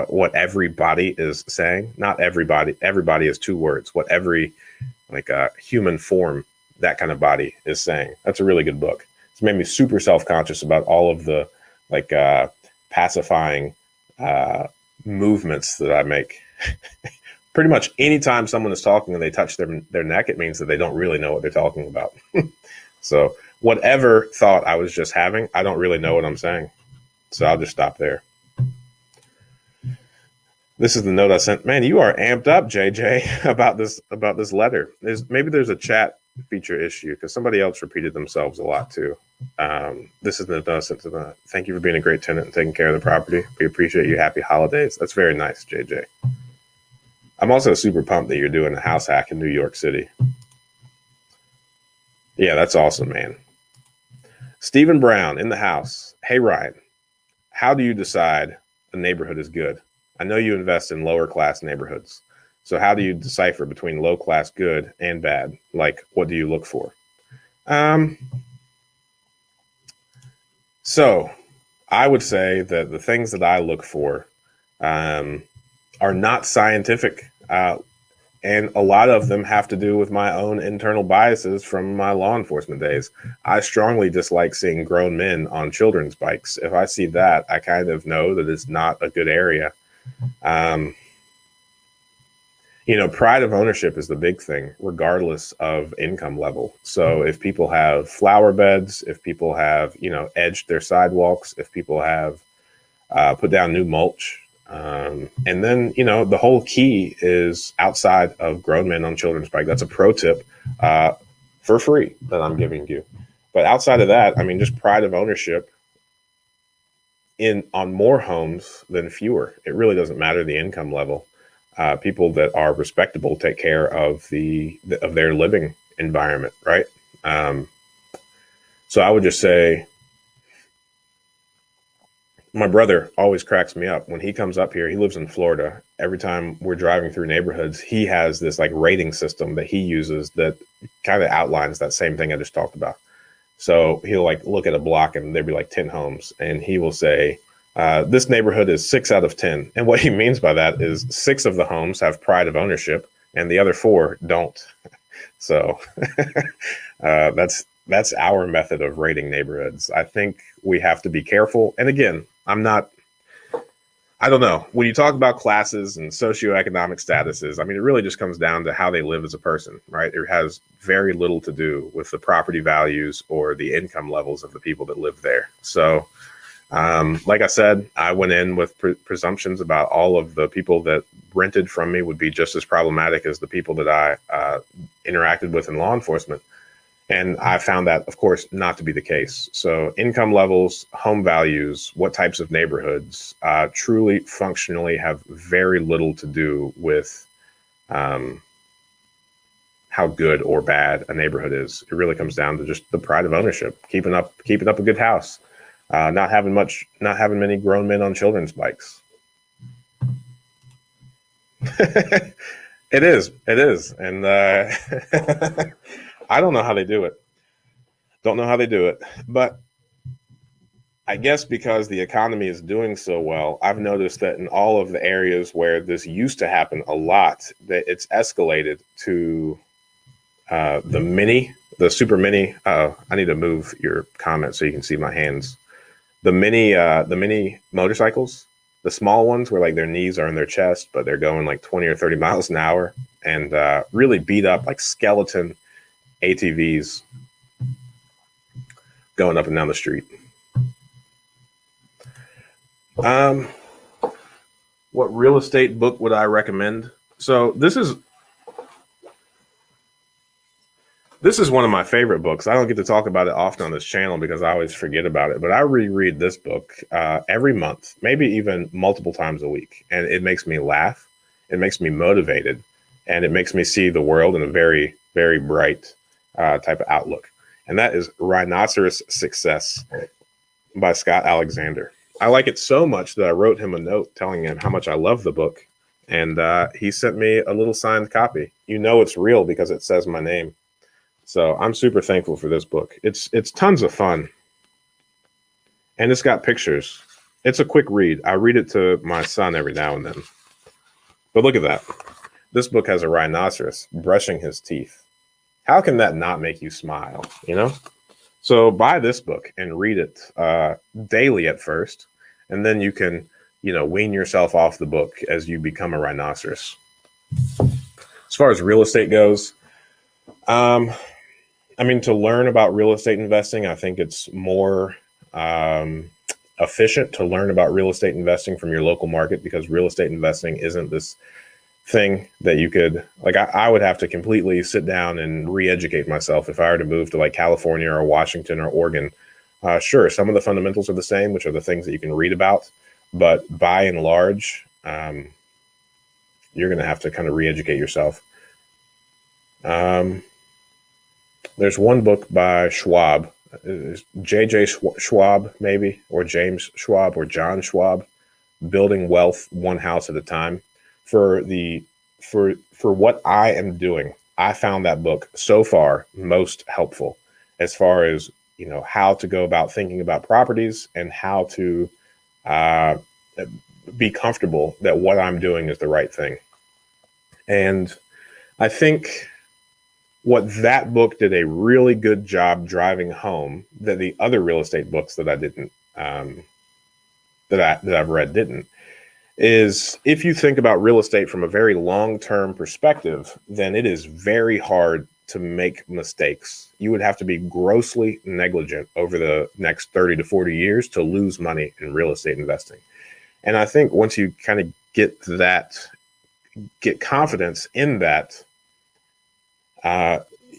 What Everybody is Saying, not everybody, everybody is 2 words. What every human form, that kind of body is saying. That's a really good book. It's made me super self-conscious about all of the pacifying movements that I make. Pretty much anytime someone is talking and they touch their neck, it means that they don't really know what they're talking about. So whatever thought I was just having, I don't really know what I'm saying. So I'll just stop there. This is the note I sent. Man, you are amped up, JJ, about this letter. Maybe there's a chat feature issue, because somebody else repeated themselves a lot too. This is the note I sent to them. Thank you for being a great tenant and taking care of the property. We appreciate you. Happy holidays. That's very nice, JJ. I'm also super pumped that you're doing a house hack in New York City. Yeah, that's awesome, man. Stephen Brown in the house. Hey, Ryan, how do you decide a neighborhood is good? I know you invest in lower class neighborhoods. So how do you decipher between low class good and bad? Like, what do you look for? So I would say that the things that I look for are not scientific. And a lot of them have to do with my own internal biases from my law enforcement days. I strongly dislike seeing grown men on children's bikes. If I see that, I kind of know that it's not a good area. Pride of ownership is the big thing, regardless of income level. So if people have flower beds, if people have, edged their sidewalks, if people have put down new mulch, and then, the whole key is outside of grown men on children's bike. That's a pro tip for free that I'm giving you. But outside of that, just pride of ownership on more homes than fewer. It really doesn't matter the income level. People that are respectable take care of their living environment, right? So I would just say, my brother always cracks me up when he comes up here. He lives in Florida. Every time we're driving through neighborhoods, he has this rating system that he uses that kind of outlines that same thing I just talked about. So he'll look at a block and there'll be 10 homes, and he will say, this neighborhood is 6 out of 10. And what he means by that is 6 of the homes have pride of ownership and the other 4 don't. So that's our method of rating neighborhoods. I think we have to be careful. And again, I don't know. When you talk about classes and socioeconomic statuses, it really just comes down to how they live as a person, right? It has very little to do with the property values or the income levels of the people that live there. So, like I said, I went in with presumptions about all of the people that rented from me would be just as problematic as the people that I interacted with in law enforcement. And I found that, of course, not to be the case. So income levels, home values, what types of neighborhoods truly functionally have very little to do with how good or bad a neighborhood is. It really comes down to just the pride of ownership, keeping up a good house, not having many grown men on children's bikes. It is. And I don't know how they do it. But I guess because the economy is doing so well, I've noticed that in all of the areas where this used to happen a lot, that it's escalated to the super mini. I need to move your comment so you can see my hands. The mini motorcycles, the small ones where like their knees are in their chest, but they're going like 20 or 30 miles an hour, and really beat up like skeleton ATVs going up and down the street. What real estate book would I recommend? So this is one of my favorite books. I don't get to talk about it often on this channel because I always forget about it, but I reread this book every month, maybe even multiple times a week. And it makes me laugh. It makes me motivated, and it makes me see the world in a very, very bright type of outlook. And that is Rhinoceros Success by Scott Alexander. I like it so much that I wrote him a note telling him how much I love the book. And he sent me a little signed copy. You know it's real because it says my name. So I'm super thankful for this book. It's tons of fun. And it's got pictures. It's a quick read. I read it to my son every now and then. But look at that. This book has a rhinoceros brushing his teeth. How can that not make you smile, you know? So buy this book and read it daily at first. And then you can, wean yourself off the book as you become a rhinoceros. As far as real estate goes, to learn about real estate investing, I think it's more efficient to learn about real estate investing from your local market, because real estate investing isn't this thing that you could, I would have to completely sit down and re-educate myself if I were to move to like California or Washington or Oregon. Sure, some of the fundamentals are the same, which are the things that you can read about, but by and large, you're going to have to kind of re-educate yourself. There's one book by Schwab, J.J. Schwab, maybe, or James Schwab, or John Schwab, Building Wealth One House at a Time. For what I am doing, I found that book so far most helpful as far as, how to go about thinking about properties and how to be comfortable that what I'm doing is the right thing. And I think what that book did a really good job driving home that the other real estate books that I didn't, that I've read didn't, is if you think about real estate from a very long-term perspective, then it is very hard to make mistakes. You would have to be grossly negligent over the next 30 to 40 years to lose money in real estate investing. And I think once you kind of get confidence in that,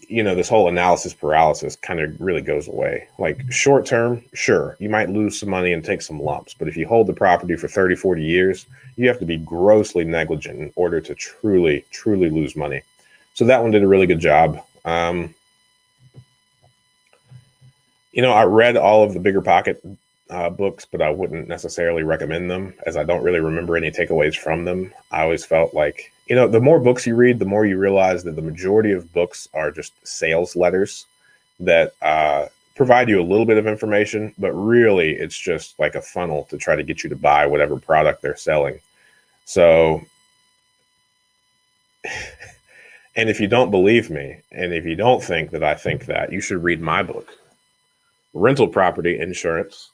this whole analysis paralysis kind of really goes away. Like short term, sure, you might lose some money and take some lumps, but if you hold the property for 30, 40 years, you have to be grossly negligent in order to truly, truly lose money. So that one did a really good job. I read all of the Bigger Pocket books, but I wouldn't necessarily recommend them as I don't really remember any takeaways from them. I always felt like, the more books you read, the more you realize that the majority of books are just sales letters that provide you a little bit of information, but really it's just like a funnel to try to get you to buy whatever product they're selling. So, and if you don't believe me, and if you don't think that I think that, you should read my book, Rental Property Insurance,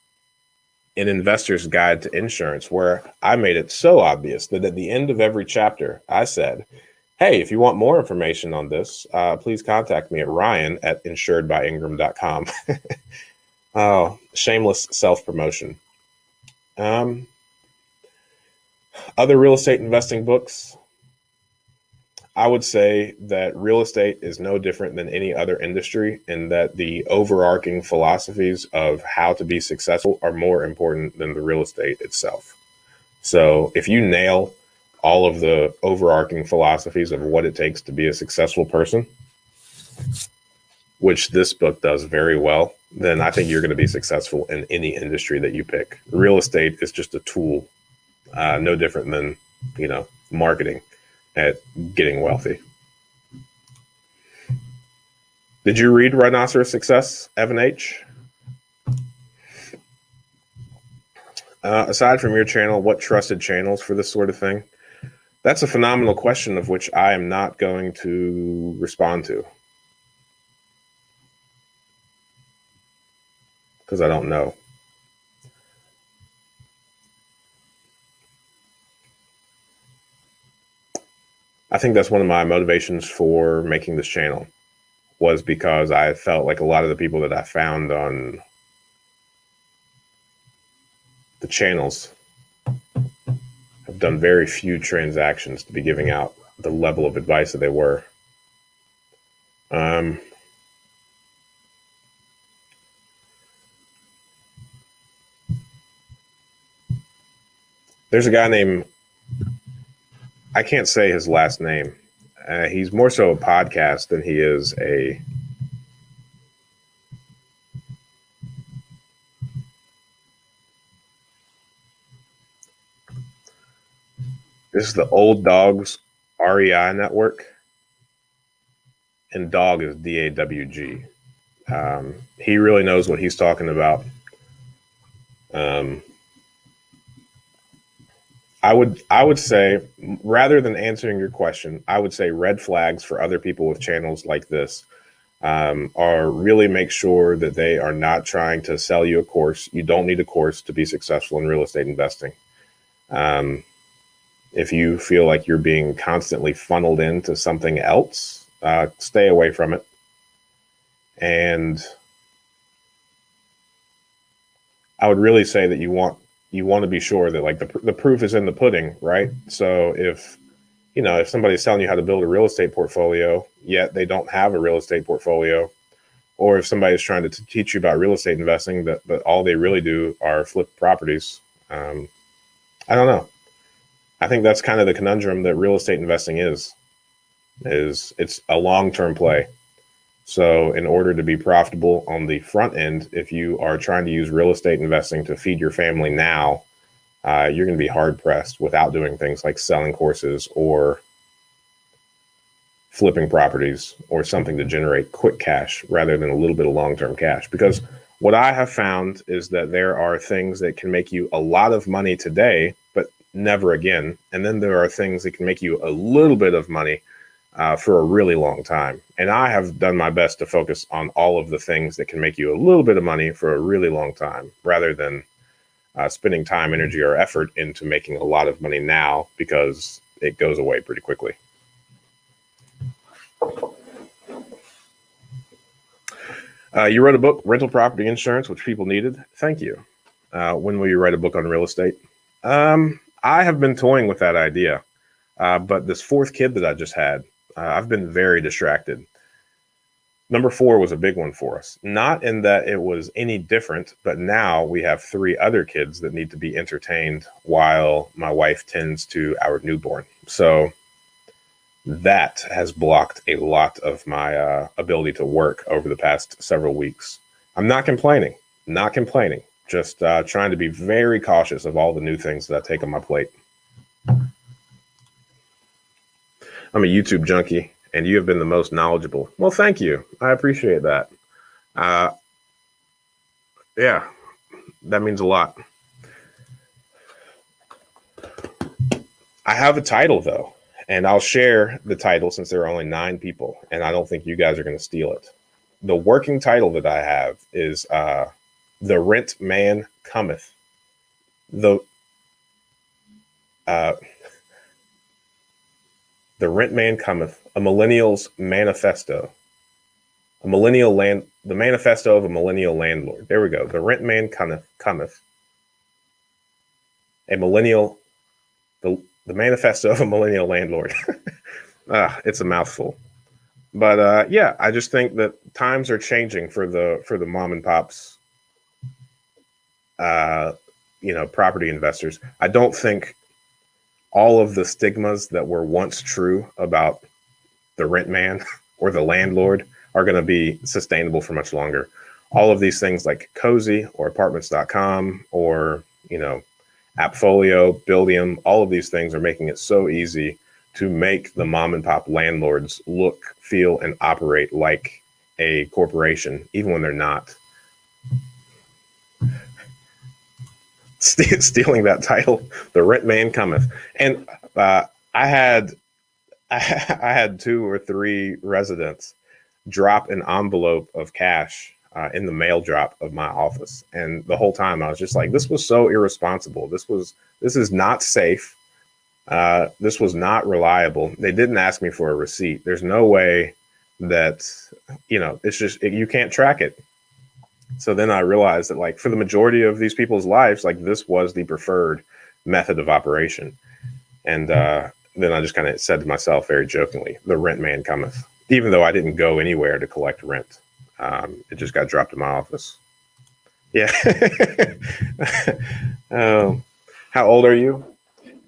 An Investor's Guide to Insurance, where I made it so obvious that at the end of every chapter, I said, hey, if you want more information on this, please contact me at ryan@insuredbyingram.com. Oh, shameless self-promotion. Other real estate investing books, I would say that real estate is no different than any other industry, and that the overarching philosophies of how to be successful are more important than the real estate itself. So if you nail all of the overarching philosophies of what it takes to be a successful person, which this book does very well, then I think you're going to be successful in any industry that you pick. Real estate is just a tool, no different than, marketing at getting wealthy. Did you read Rhinoceros Success, Evan H? Aside from your channel, what trusted channels for this sort of thing? That's a phenomenal question of which I am not going to respond to because I don't know. I think that's one of my motivations for making this channel was because I felt like a lot of the people that I found on the channels have done very few transactions to be giving out the level of advice that they were. There's a guy named, I can't say his last name. He's more so a podcast than he is a. This is the Old Dogs REI network, and dog is DAWG. He really knows what he's talking about. I would say, rather than answering your question, I would say red flags for other people with channels like this are really make sure that they are not trying to sell you a course. You don't need a course to be successful in real estate investing. If you feel like you're being constantly funneled into something else, stay away from it. And I would really say that you want to be sure that like the proof is in the pudding, right? So if somebody's telling you how to build a real estate portfolio, yet they don't have a real estate portfolio, or if somebody's trying to teach you about real estate investing, but all they really do are flip properties, I don't know. I think that's kind of the conundrum that real estate investing is it's a long-term play. So in order to be profitable on the front end, if you are trying to use real estate investing to feed your family now, you're going to be hard pressed without doing things like selling courses or flipping properties or something to generate quick cash rather than a little bit of long-term cash. Because what I have found is that there are things that can make you a lot of money today, but never again. And then there are things that can make you a little bit of money for a really long time. And I have done my best to focus on all of the things that can make you a little bit of money for a really long time, rather than spending time, energy, or effort into making a lot of money now because it goes away pretty quickly. You wrote a book, Rental Property Insurance, which people needed. Thank you. When will you write a book on real estate? I have been toying with that idea. But this fourth kid that I just had, I've been very distracted. Number 4 was a big one for us. Not in that it was any different, but now we have 3 other kids that need to be entertained while my wife tends to our newborn. So that has blocked a lot of my ability to work over the past several weeks. I'm not complaining, just trying to be very cautious of all the new things that I take on my plate. I'm a YouTube junkie, and you have been the most knowledgeable. Well, thank you. I appreciate that. Yeah, that means a lot. I have a title, though, and I'll share the title since there are only 9 people, and I don't think you guys are going to steal it. The working title that I have is The Rent Man Cometh. The Rent Man Cometh, a millennial's manifesto. The manifesto of a millennial landlord. There we go. The Rent Man Cometh. The manifesto of a millennial landlord. It's a mouthful. But yeah, I just think that times are changing for the mom and pops, property investors. I don't think all of the stigmas that were once true about the rent man or the landlord are going to be sustainable for much longer. All of these things like Cozy or apartments.com or, Appfolio, Buildium, all of these things are making it so easy to make the mom and pop landlords look, feel, and operate like a corporation, even when they're not. stealing that title. The rent man cometh. And I had I had 2 or 3 residents drop an envelope of cash in the mail drop of my office, and the whole time I was just like, this was so irresponsible. This is not safe. This was not reliable. They didn't ask me for a receipt. There's no way that, it's just, you can't track it. So then I realized that, like, for the majority of these people's lives, like, this was the preferred method of operation. And then I just kind of said to myself very jokingly, the rent man cometh, even though I didn't go anywhere to collect rent. It just got dropped in my office. Yeah. How old are you?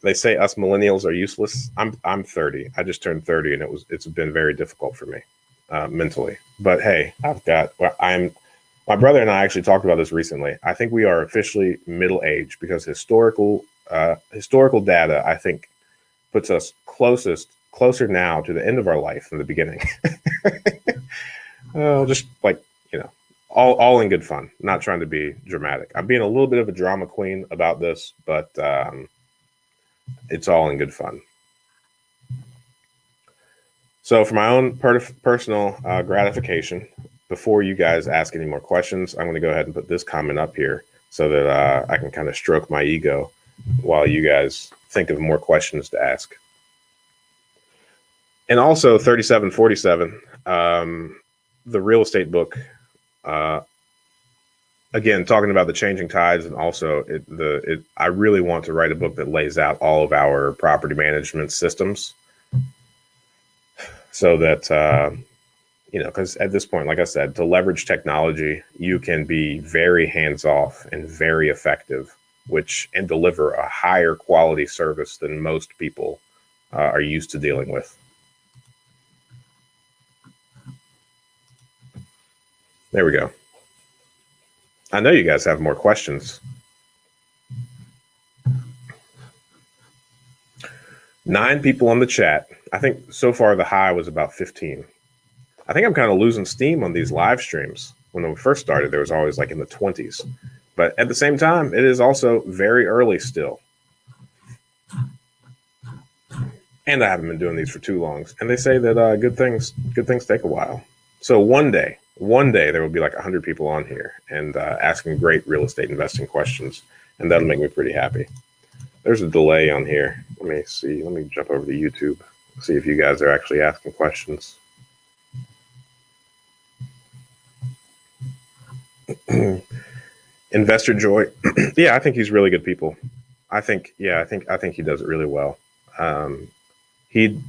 They say us millennials are useless. I'm 30. I just turned 30, and it's been very difficult for me mentally. But hey, my brother and I actually talked about this recently. I think we are officially middle aged because historical data, I think, puts us closer now to the end of our life than the beginning. Just like, all in good fun, not trying to be dramatic. I'm being a little bit of a drama queen about this, but it's all in good fun. So for my own personal gratification, before you guys ask any more questions, I'm going to go ahead and put this comment up here so that I can kind of stroke my ego while you guys think of more questions to ask. And also 3747, the real estate book, again, talking about the changing tides, and also I really want to write a book that lays out all of our property management systems so that, because at this point, like I said, to leverage technology, you can be very hands-off and very effective, and deliver a higher quality service than most people are used to dealing with. There we go. I know you guys have more questions. 9 people on the chat. I think so far the high was about 15. I think I'm kind of losing steam on these live streams. When we first started, there was always like in the 20s. But at the same time, it is also very early still. And I haven't been doing these for too long. And they say that good things take a while. So one day there will be like 100 people on here and asking great real estate investing questions. And that'll make me pretty happy. There's a delay on here. Let me see. Let me jump over to YouTube. See if you guys are actually asking questions. Investor Joy. Yeah, I think he's really good people. I think he does it really well. He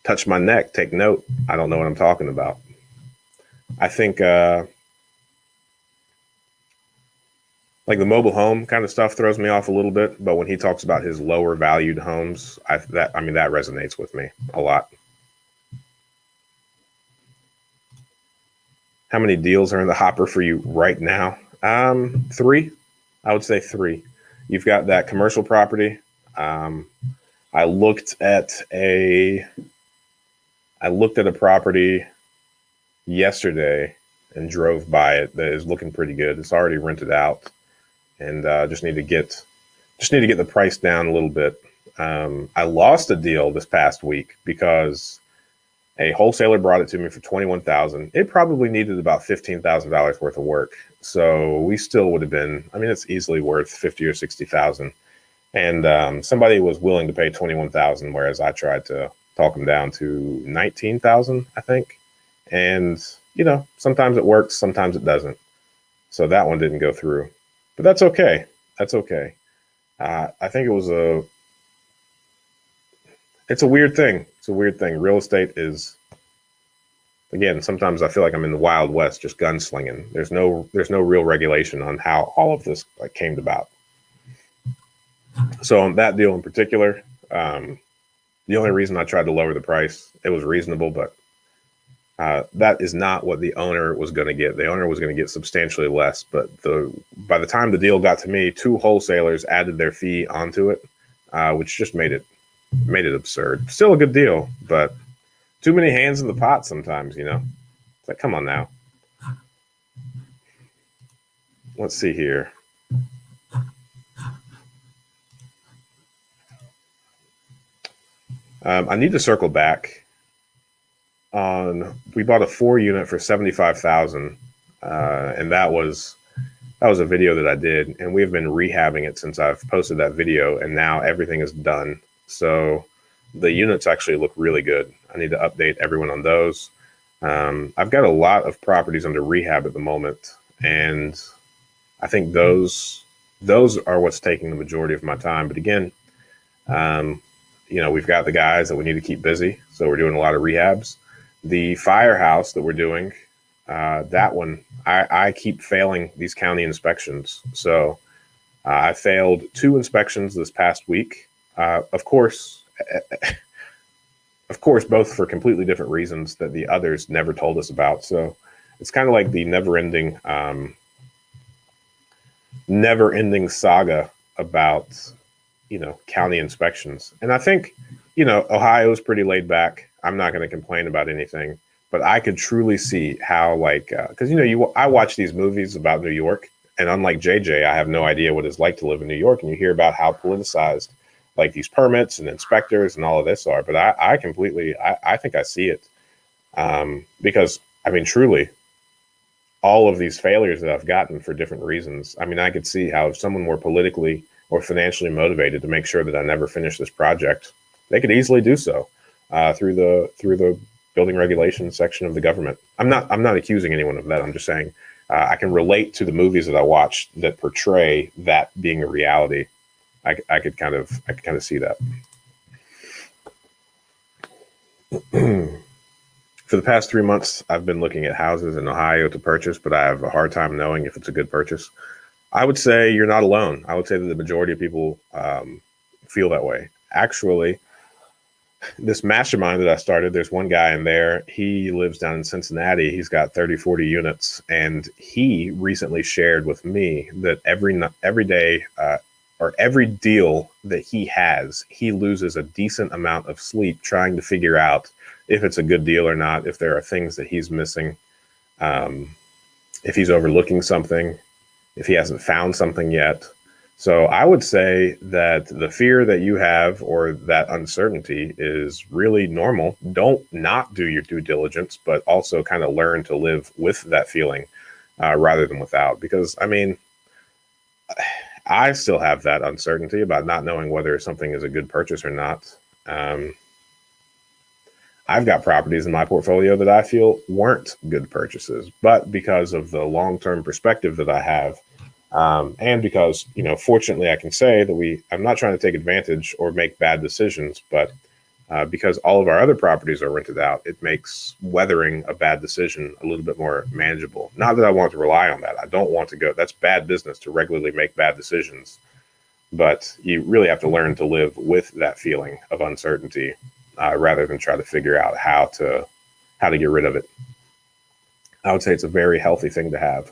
touched my neck. Take note. I don't know what I'm talking about. I think like the mobile home kind of stuff throws me off a little bit, but when he talks about his lower valued homes, that resonates with me a lot. How many deals are in the hopper for you right now? 3. I would say 3. You've got that commercial property. I looked at a property yesterday and drove by it that is looking pretty good. It's already rented out, and just need to get the price down a little bit. I lost a deal this past week because a wholesaler brought it to me for $21,000. It probably needed about $15,000 worth of work. So we still would have been, it's easily worth $50,000 or $60,000. And somebody was willing to pay $21,000, whereas I tried to talk them down to $19,000, I think. And, sometimes it works, sometimes it doesn't. So that one didn't go through. But that's okay. That's okay. I think it's a weird thing. It's a weird thing. Real estate is, again, sometimes I feel like I'm in the Wild West, just gunslinging. There's no real regulation on how all of this came about. So on that deal in particular, the only reason I tried to lower the price, it was reasonable, but that is not what the owner was going to get. The owner was going to get substantially less, but by the time the deal got to me, 2 wholesalers added their fee onto it, which just made it absurd. Still a good deal, but too many hands in the pot sometimes, It's like, come on now. let's see here. I need to circle back on. We bought a 4-unit for $75,000, and that was a video that I did, and we've been rehabbing it since I've posted that video, and now everything is done. So the units actually look really good. I need to update everyone on those. I've got a lot of properties under rehab at the moment, and I think those are what's taking the majority of my time. But again, we've got the guys that we need to keep busy, so we're doing a lot of rehabs. The firehouse that we're doing, that one, I keep failing these county inspections. So I failed 2 inspections this past week. Of course, both for completely different reasons that the others never told us about. So it's kind of like the never-ending saga about, county inspections. And I think, Ohio is pretty laid back. I'm not going to complain about anything, but I could truly see how, because, I watch these movies about New York, and unlike JJ, I have no idea what it's like to live in New York. And you hear about how politicized like these permits and inspectors and all of this are, but I think I see it. Because truly all of these failures that I've gotten for different reasons. I could see how if someone were politically or financially motivated to make sure that I never finish this project, they could easily do so through the building regulations section of the government. I'm not accusing anyone of that. I'm just saying I can relate to the movies that I watched that portray that being a reality. I could kind of see that. For the past 3 months, I've been looking at houses in Ohio to purchase, but I have a hard time knowing if it's a good purchase. I would say you're not alone. I would say that the majority of people feel that way. Actually, this mastermind that I started, there's one guy in there. He lives down in Cincinnati. He's got 30, 40 units. And he recently shared with me that every day or every deal that he has, he loses a decent amount of sleep trying to figure out if it's a good deal or not, if there are things that he's missing, if he's overlooking something, if he hasn't found something yet. So I would say that the fear that you have or that uncertainty is really normal. Don't not do your due diligence, but also kind of learn to live with that feeling rather than without. Because, I still have that uncertainty about not knowing whether something is a good purchase or not. I've got properties in my portfolio that I feel weren't good purchases, but because of the long-term perspective that I have, and because, fortunately I can say that I'm not trying to take advantage or make bad decisions, but because all of our other properties are rented out, it makes weathering a bad decision a little bit more manageable. Not that I want to rely on that. I don't want to go. That's bad business to regularly make bad decisions. But you really have to learn to live with that feeling of uncertainty rather than try to figure out how to get rid of it. I would say it's a very healthy thing to have.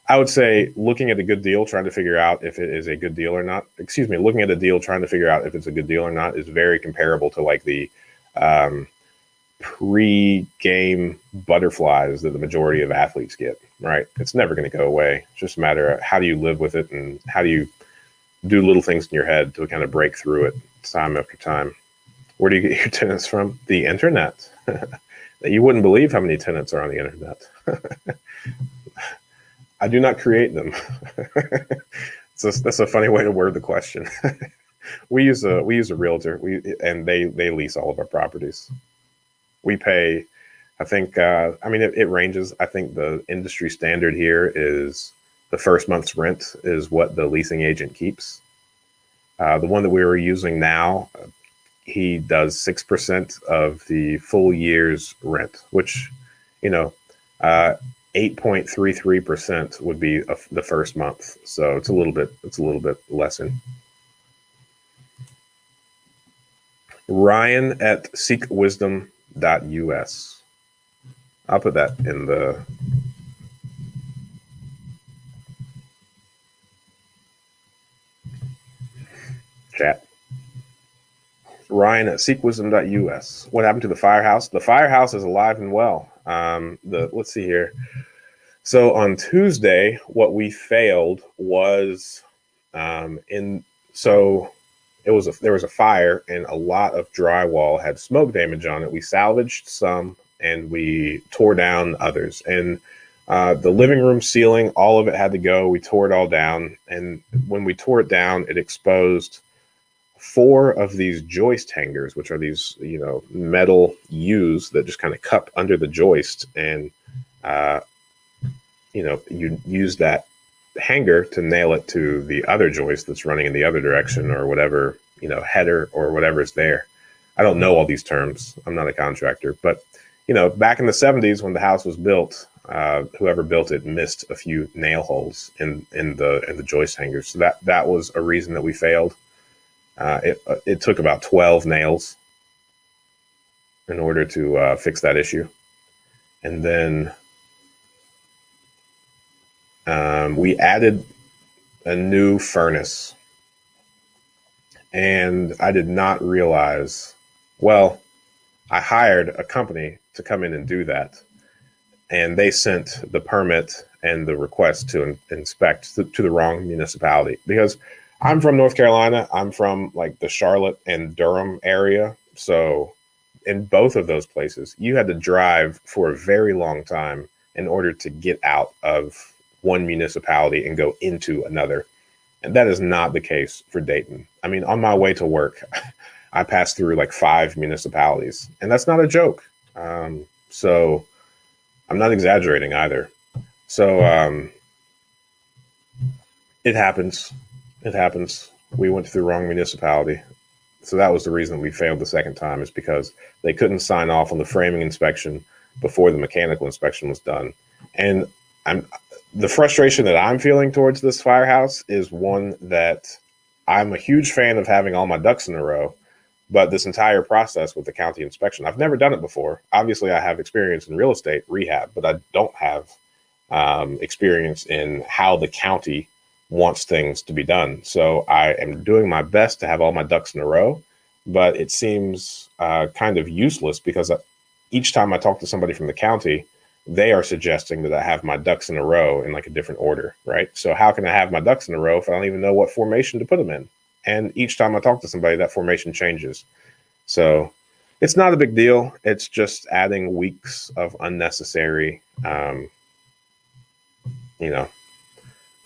I would say looking at a good deal, trying to figure out if it is a good deal or not. Looking at a deal, trying to figure out if it's a good deal or not is very comparable to like the pre-game butterflies that the majority of athletes get, right? It's never going to go away. It's just a matter of how do you live with it and how do you do little things in your head to kind of break through it time after time. Where do you get your tenants from? The internet. You wouldn't believe how many tenants are on the internet. I do not create them. That's a funny way to word the question. We use a realtor. And they lease all of our properties. We pay, I think, it ranges. I think the industry standard here is the first month's rent is what the leasing agent keeps. The one that we were using now, he does 6% of the full year's rent, which, 8.33% would be the first month. So it's a little bit lesser. Ryan at seekwisdom.us. I'll put that in the chat. Ryan at seekwisdom.us. What happened to the firehouse? The firehouse is alive and well. Let's see here. So on Tuesday, what we failed was there was a fire and a lot of drywall had smoke damage on it. We salvaged some and we tore down others. And the living room ceiling, all of it had to go. We tore it all down. And when we tore it down, it exposed 4 of these joist hangers, which are these, metal U's that just kind of cup under the joist. And, you use that hanger to nail it to the other joist that's running in the other direction, or whatever, header or whatever's there. I don't know all these terms. I'm not a contractor, but back in the 70s when the house was built, whoever built it missed a few nail holes in the joist hangers. So that was a reason that we failed. It took about 12 nails in order to fix that issue, and then we added a new furnace, and I did not realize. Well, I hired a company to come in and do that, and they sent the permit and the request to inspect to the wrong municipality, because I'm from North Carolina. I'm from like the Charlotte and Durham area. So in both of those places, you had to drive for a very long time in order to get out of one municipality and go into another. And that is not the case for Dayton. I mean, on my way to work, I passed through like 5 municipalities, and that's not a joke. So I'm not exaggerating either. So it happens. It happens. We went to the wrong municipality. So that was the reason we failed the second time, is because they couldn't sign off on the framing inspection before the mechanical inspection was done. And the frustration that I'm feeling towards this firehouse is one that I'm a huge fan of having all my ducks in a row, but this entire process with the county inspection, I've never done it before. Obviously, I have experience in real estate rehab, but I don't have experience in how the county wants things to be done. So I am doing my best to have all my ducks in a row, but it seems kind of useless, because each time I talk to somebody from the county, they are suggesting that I have my ducks in a row in like a different order, right? So how can I have my ducks in a row if I don't even know what formation to put them in? And each time I talk to somebody, that formation changes. So it's not a big deal. It's just adding weeks of unnecessary, the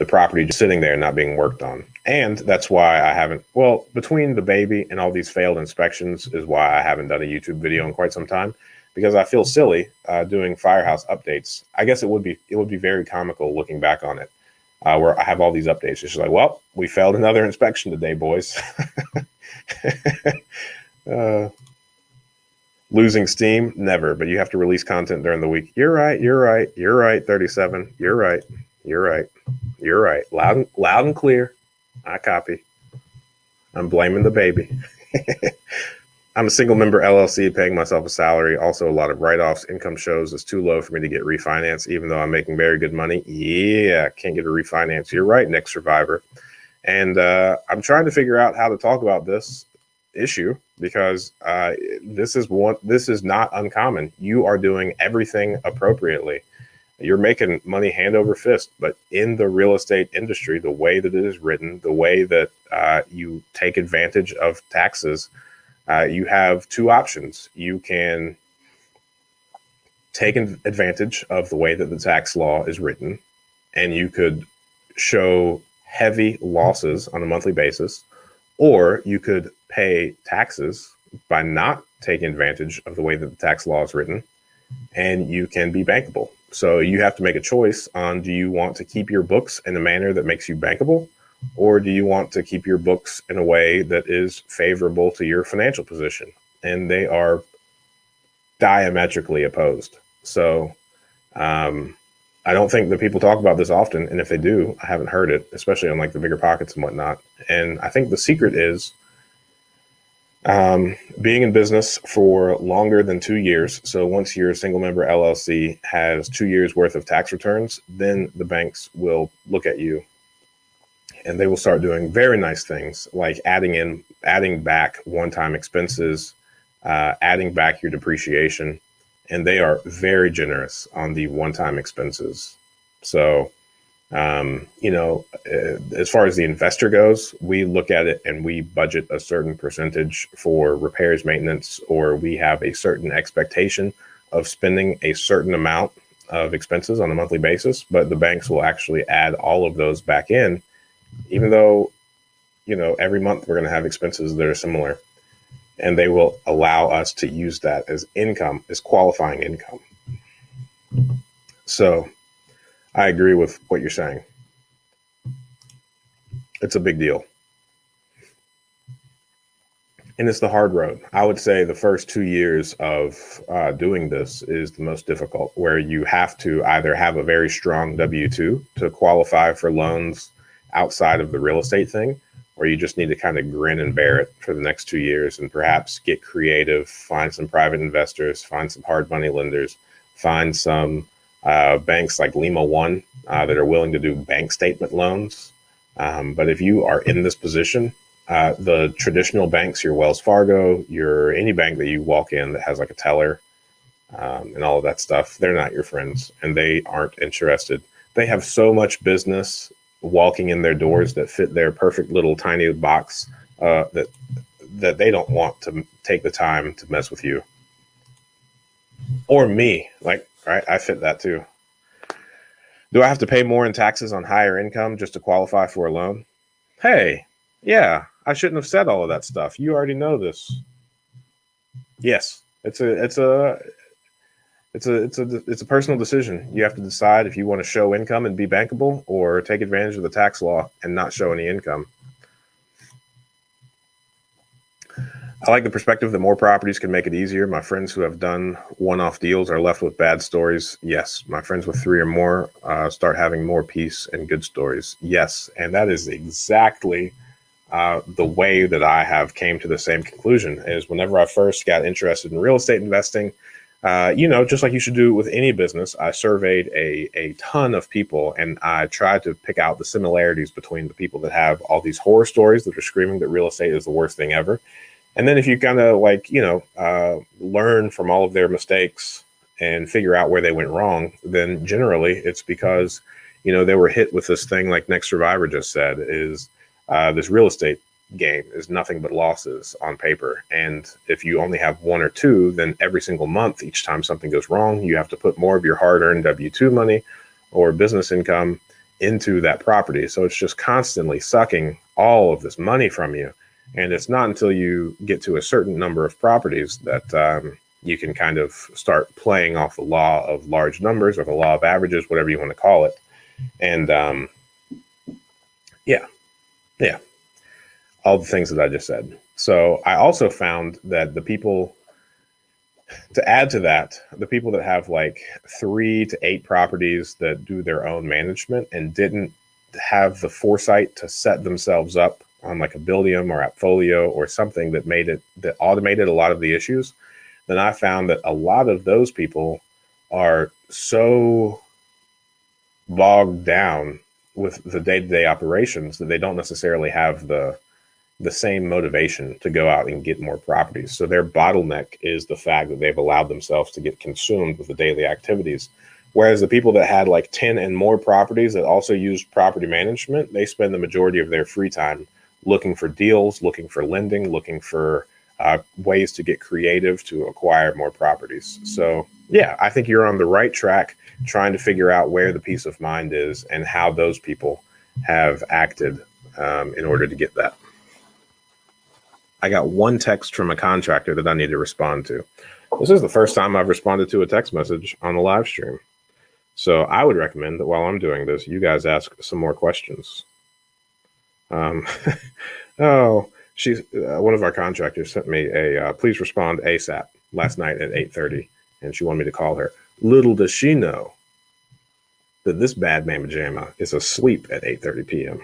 property just sitting there not being worked on. And that's why I haven't, between the baby and all these failed inspections is why I haven't done a YouTube video in quite some time, because I feel silly doing firehouse updates. I guess it would be very comical looking back on it, where I have all these updates. It's just like, well, we failed another inspection today, boys. Losing steam? Never, but you have to release content during the week. You're right, 37. You're right. Loud and clear. I copy. I'm blaming the baby. I'm a single member LLC paying myself a salary. Also, a lot of write-offs. Income shows is too low for me to get refinanced, even though I'm making very good money. Yeah, can't get a refinance. You're right, Nick Survivor. And I'm trying to figure out how to talk about this issue, because this is not uncommon. You are doing everything appropriately. You're making money hand over fist, but in the real estate industry, the way that it is written, the way that you take advantage of taxes, you have 2 options. You can take advantage of the way that the tax law is written, and you could show heavy losses on a monthly basis, or you could pay taxes by not taking advantage of the way that the tax law is written, and you can be bankable. So you have to make a choice on, do you want to keep your books in a manner that makes you bankable, or do you want to keep your books in a way that is favorable to your financial position? And they are diametrically opposed. So I don't think that people talk about this often. And if they do, I haven't heard it, especially on like the bigger pockets and whatnot. And I think the secret is being in business for longer than 2 years. So once your single member LLC has 2 years worth of tax returns, then the banks will look at you and they will start doing very nice things, like adding back one-time expenses, adding back your depreciation. And they are very generous on the one-time expenses. So, as far as the investor goes, we look at it and we budget a certain percentage for repairs, maintenance, or we have a certain expectation of spending a certain amount of expenses on a monthly basis. But the banks will actually add all of those back in, even though, every month we're going to have expenses that are similar. And they will allow us to use that as income, as qualifying income. So I agree with what you're saying. It's a big deal. And it's the hard road. I would say the first 2 years of doing this is the most difficult, where you have to either have a very strong W-2 to qualify for loans outside of the real estate thing, or you just need to kind of grin and bear it for the next 2 years and perhaps get creative, find some private investors, find some hard money lenders, find some banks like Lima One that are willing to do bank statement loans. But if you are in this position, the traditional banks, your Wells Fargo, your any bank that you walk in that has like a teller and all of that stuff, they're not your friends and they aren't interested. They have so much business walking in their doors that fit their perfect little tiny box that they don't want to take the time to mess with you or me. Like, right, I fit that too. Do I have to pay more in taxes on higher income just to qualify for a loan? Hey, yeah, I shouldn't have said all of that stuff. You already know this. Yes, it's a personal decision. You have to decide if you want to show income and be bankable or take advantage of the tax law and not show any income. I like the perspective that more properties can make it easier. My friends who have done one-off deals are left with bad stories. Yes. My friends with 3 or more start having more peace and good stories. Yes. And that is exactly the way that I have came to the same conclusion. Is whenever I first got interested in real estate investing, just like you should do with any business, I surveyed a ton of people and I tried to pick out the similarities between the people that have all these horror stories that are screaming that real estate is the worst thing ever. And then if you kind of learn from all of their mistakes and figure out where they went wrong, then generally it's because, they were hit with this thing like Next Survivor just said, is this real estate game is nothing but losses on paper. And if you only have 1 or 2, then every single month, each time something goes wrong, you have to put more of your hard-earned W-2 money or business income into that property. So it's just constantly sucking all of this money from you. And it's not until you get to a certain number of properties that you can kind of start playing off the law of large numbers or the law of averages, whatever you want to call it. And yeah, all the things that I just said. So I also found that the people, to add to that, the people that have like 3 to 8 properties that do their own management and didn't have the foresight to set themselves up on like a Buildium or Appfolio or something that automated a lot of the issues, then I found that a lot of those people are so bogged down with the day-to-day operations that they don't necessarily have the same motivation to go out and get more properties. So their bottleneck is the fact that they've allowed themselves to get consumed with the daily activities. Whereas the people that had like 10 and more properties that also used property management, they spend the majority of their free time looking for deals, looking for lending, looking for ways to get creative to acquire more properties. So yeah, I think you're on the right track trying to figure out where the peace of mind is and how those people have acted in order to get that. I got one text from a contractor that I need to respond to. This is the first time I've responded to a text message on a live stream. So I would recommend that while I'm doing this, you guys ask some more questions. She's one of our contractors sent me a please respond ASAP last night at 8:30, and she wanted me to call her. Little does she know that this bad mamma jamma is asleep at 8:30 p.m.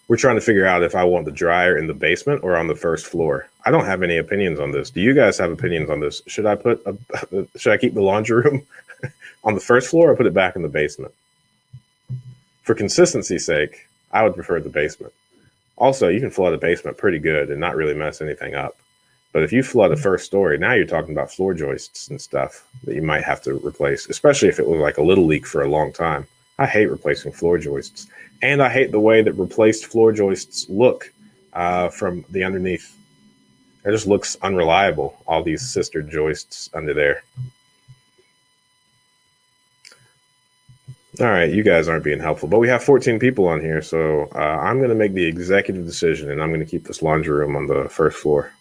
We're trying to figure out if I want the dryer in the basement or on the first floor. I don't have any opinions on this. Do you guys have opinions on this? Should I should I keep the laundry room on the first floor or put it back in the basement? For consistency's sake, I would prefer the basement. Also, you can flood a basement pretty good and not really mess anything up. But if you flood a first story, now you're talking about floor joists and stuff that you might have to replace, especially if it was like a little leak for a long time. I hate replacing floor joists. And I hate the way that replaced floor joists look from the underneath. It just looks unreliable, all these sister joists under there. All right, you guys aren't being helpful, but we have 14 people on here, so I'm going to make the executive decision, and I'm going to keep this laundry room on the first floor.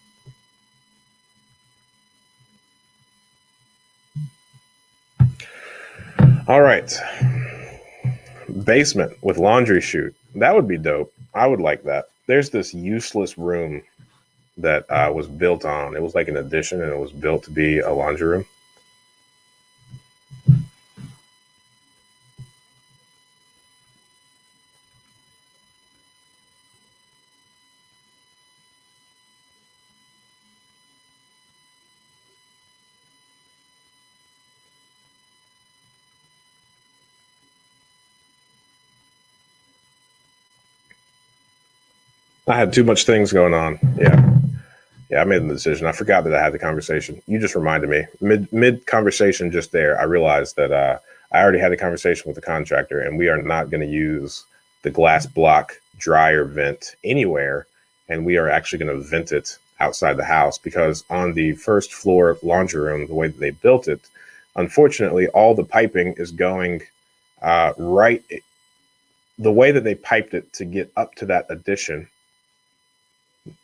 All right. Basement with laundry chute. That would be dope. I would like that. There's this useless room that was built on. It was like an addition, and it was built to be a laundry room. I had too much things going on. Yeah, I made the decision. I forgot that I had the conversation. You just reminded me. Mid conversation just there, I realized that I already had a conversation with the contractor, and we are not going to use the glass block dryer vent anywhere, and we are actually going to vent it outside the house because on the first floor laundry room, the way that they built it, unfortunately, all the piping is going right. The way that they piped it to get up to that addition,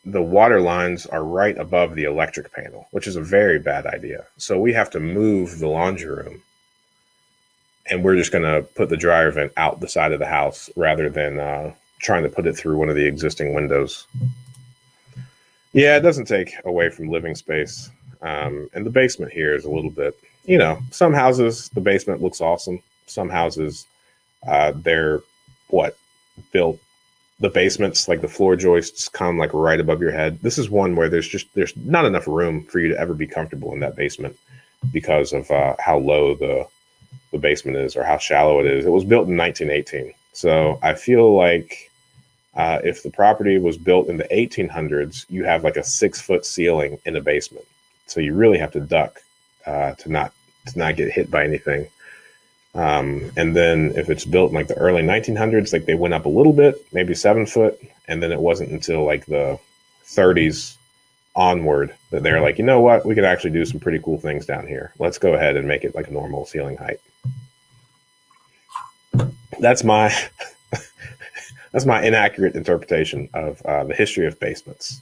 the water lines are right above the electric panel, which is a very bad idea. So we have to move the laundry room, and we're just going to put the dryer vent out the side of the house rather than trying to put it through one of the existing windows. Yeah, it doesn't take away from living space. And the basement here is a little bit, some houses, the basement looks awesome. Some houses, they're built. The basements, like the floor joists, come like right above your head. This is one where there's not enough room for you to ever be comfortable in that basement because of how low the basement is or how shallow it is. It was built in 1918. So I feel like if the property was built in the 1800s, you have like a 6-foot ceiling in the basement. So you really have to duck to not get hit by anything. And then if it's built in like the early 1900s, like they went up a little bit, maybe 7 foot. And then it wasn't until like the 30s onward that they're like, you know what, we could actually do some pretty cool things down here. Let's go ahead and make it like a normal ceiling height. That's my inaccurate interpretation of the history of basements.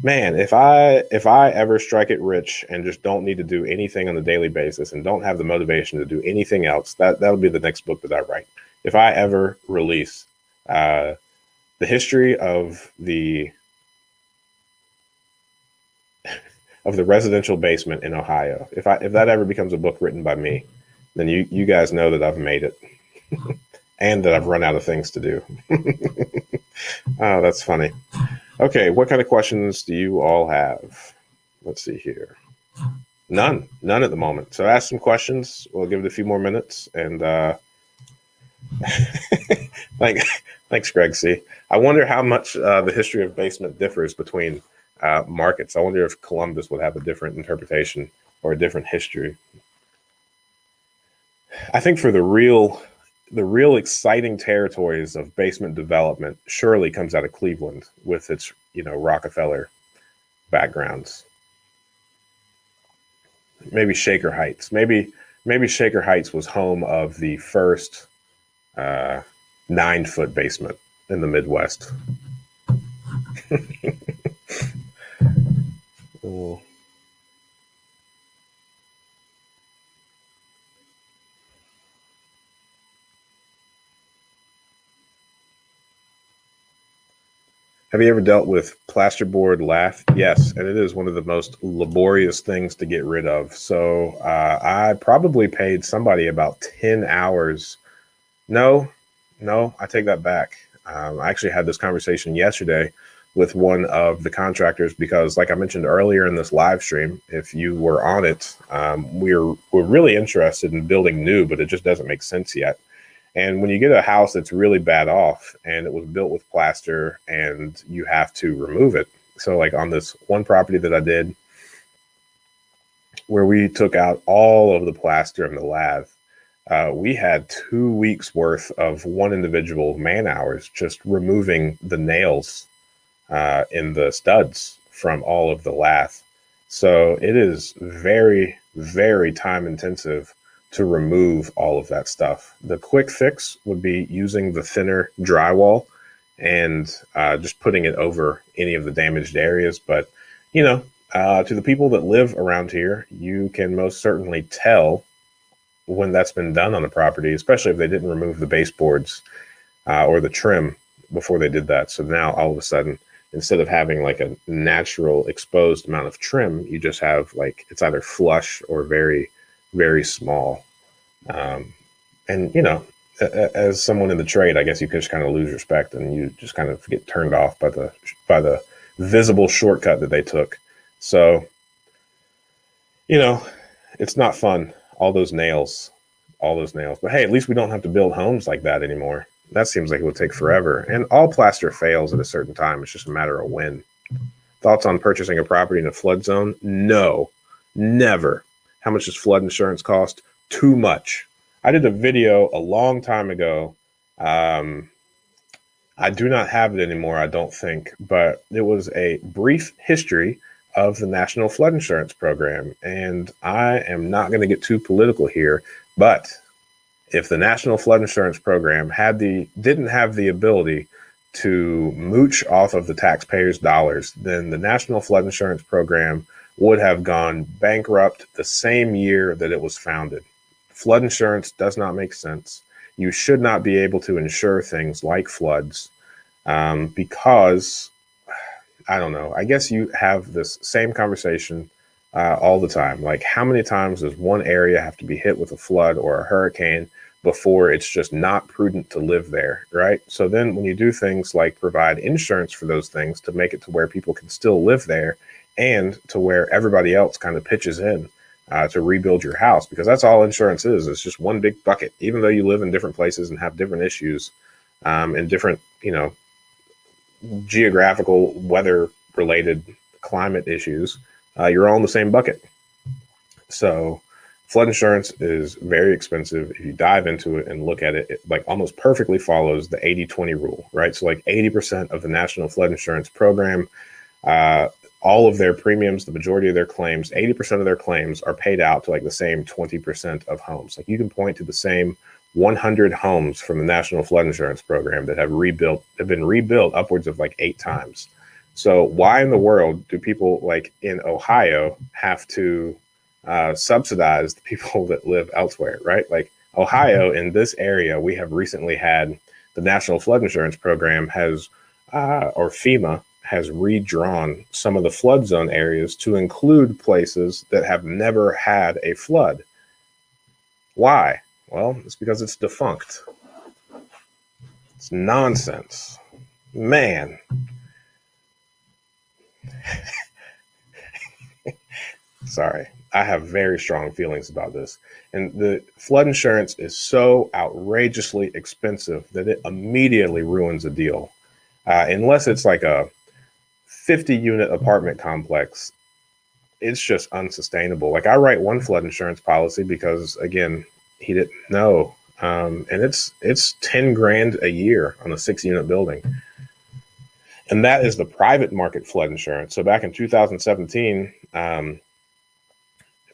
Man, if I ever strike it rich and just don't need to do anything on a daily basis and don't have the motivation to do anything else, that'll be the next book that I write. If I ever release the history of the residential basement in Ohio, if that ever becomes a book written by me, then you guys know that I've made it and that I've run out of things to do. Oh, that's funny. Okay, what kind of questions do you all have? Let's see here. None at the moment. So ask some questions. We'll give it a few more minutes. And thanks, Greg C. I wonder how much the history of basement differs between markets. I wonder if Columbus would have a different interpretation or a different history. I think for the real exciting territories of basement development surely comes out of Cleveland with its, Rockefeller backgrounds. Maybe Shaker Heights. Maybe Shaker Heights was home of the first 9-foot basement in the Midwest. Oh. Have you ever dealt with plasterboard lath? Yes, and it is one of the most laborious things to get rid of. So I probably paid somebody about 10 hours. No, I take that back. I actually had this conversation yesterday with one of the contractors because, like I mentioned earlier in this live stream, if you were on it, we're really interested in building new, but it just doesn't make sense yet. And when you get a house that's really bad off and it was built with plaster and you have to remove it. So like on this one property that I did where we took out all of the plaster and the lath, we had 2 weeks worth of one individual man hours just removing the nails in the studs from all of the lath. So it is very, very time intensive to remove all of that stuff. The quick fix would be using the thinner drywall and just putting it over any of the damaged areas. But, you know, to the people that live around here, you can most certainly tell when that's been done on a property, especially if they didn't remove the baseboards or the trim before they did that. So now all of a sudden, instead of having like a natural exposed amount of trim, you just have like it's either flush or very, very small. And, you know, as someone in the trade, I guess you could just kind of lose respect and you just kind of get turned off by the visible shortcut that they took. So, you know, it's not fun. All those nails. But hey, at least we don't have to build homes like that anymore. That seems like it would take forever. And all plaster fails at a certain time. It's just a matter of when. Thoughts on purchasing a property in a flood zone? No, never. How much does flood insurance cost? Too much. I did a video a long time ago. I do not have it anymore, I don't think, but it was a brief history of the National Flood Insurance Program. And I am not going to get too political here, but if the National Flood Insurance Program didn't have the ability to mooch off of the taxpayers' dollars, then the National Flood Insurance Program would have gone bankrupt the same year that it was founded. Flood insurance does not make sense. You should not be able to insure things like floods because, I don't know, I guess you have this same conversation all the time. Like, how many times does one area have to be hit with a flood or a hurricane before it's just not prudent to live there, right? So then when you do things like provide insurance for those things to make it to where people can still live there and to where everybody else kind of pitches in to rebuild your house, because that's all insurance is. It's just one big bucket, even though you live in different places and have different issues and different, you know, geographical weather related climate issues, you're all in the same bucket. So flood insurance is very expensive. If you dive into it and look at it, it like almost perfectly follows the 80-20 rule, right? So like 80% of the National Flood Insurance Program, all of their premiums, the majority of their claims, 80% of their claims are paid out to like the same 20% of homes. Like you can point to the same 100 homes from the National Flood Insurance Program that have been rebuilt upwards of like 8 times. So why in the world do people like in Ohio have to subsidize the people that live elsewhere, right? Like Ohio, in this area, we have recently had the National Flood Insurance Program has, or FEMA, has redrawn some of the flood zone areas to include places that have never had a flood. Why? Well, it's because it's defunct. It's nonsense. Man. Sorry. I have very strong feelings about this. And the flood insurance is so outrageously expensive that it immediately ruins a deal. Unless it's like a 50-unit apartment complex, it's just unsustainable. Like I write one flood insurance policy because, again, he didn't know. And it's 10 grand a year on a 6-unit building. And that is the private market flood insurance. So back in 2017,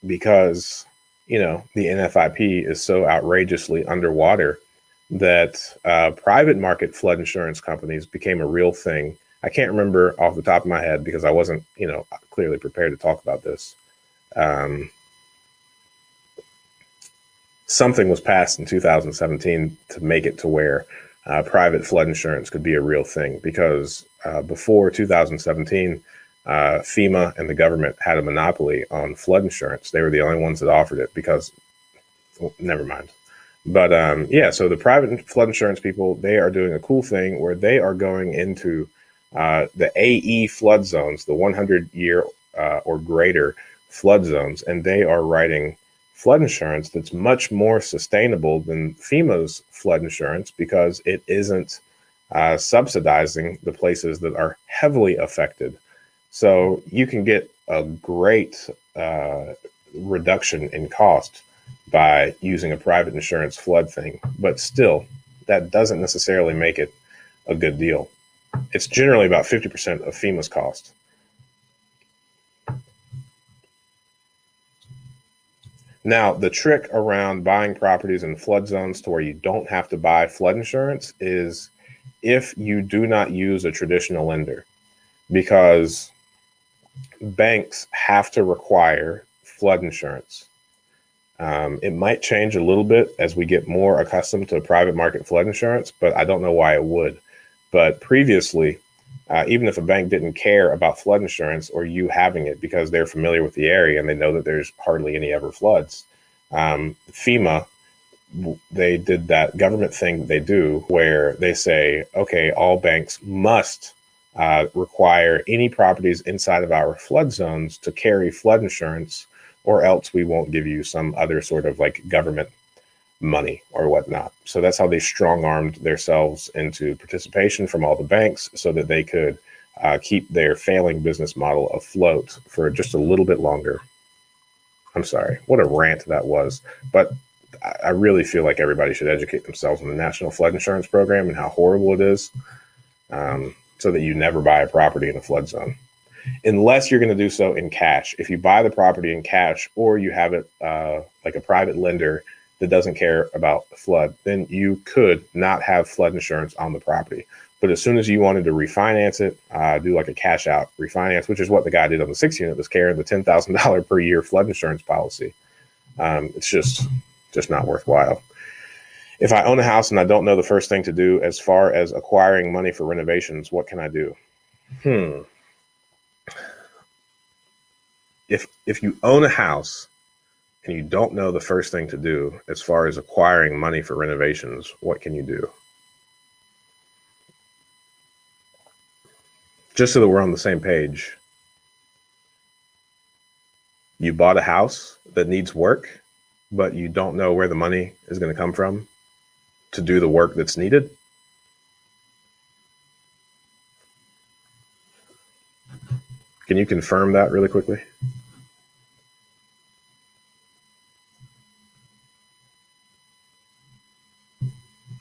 because, you know, the NFIP is so outrageously underwater that private market flood insurance companies became a real thing. I can't remember off the top of my head because I wasn't, you know, clearly prepared to talk about this. Something was passed in 2017 to make it to where private flood insurance could be a real thing, because before 2017, FEMA and the government had a monopoly on flood insurance. They were the only ones that offered it because, well, never mind. But yeah, so the private flood insurance people, they are doing a cool thing where they are going into the AE flood zones, the 100-year or greater flood zones, and they are writing flood insurance that's much more sustainable than FEMA's flood insurance because it isn't subsidizing the places that are heavily affected. So you can get a great reduction in cost by using a private insurance flood thing, but still, that doesn't necessarily make it a good deal. It's generally about 50% of FEMA's cost. Now, the trick around buying properties in flood zones to where you don't have to buy flood insurance is if you do not use a traditional lender, because banks have to require flood insurance. It might change a little bit as we get more accustomed to private market flood insurance, but I don't know why it would. But previously, even if a bank didn't care about flood insurance or you having it because they're familiar with the area and they know that there's hardly any ever floods, FEMA, they did that government thing they do where they say, okay, all banks must require any properties inside of our flood zones to carry flood insurance, or else we won't give you some other sort of like government money or whatnot. So that's how they strong-armed themselves into participation from all the banks so that they could keep their failing business model afloat for just a little bit longer. I'm sorry, what a rant that was. But I really feel like everybody should educate themselves on the National Flood Insurance Program and how horrible it is, so that you never buy a property in a flood zone. Unless you're going to do so in cash. If you buy the property in cash or you have it like a private lender that doesn't care about the flood, then you could not have flood insurance on the property. But as soon as you wanted to refinance it, do like a cash out refinance, which is what the guy did on the 6 unit that's carrying the $10,000 per year flood insurance policy. It's just not worthwhile. If I own a house and I don't know the first thing to do as far as acquiring money for renovations, what can I do? If you own a house and you don't know the first thing to do as far as acquiring money for renovations, what can you do? Just so that we're on the same page. You bought a house that needs work, but you don't know where the money is going to come from to do the work that's needed. Can you confirm that really quickly?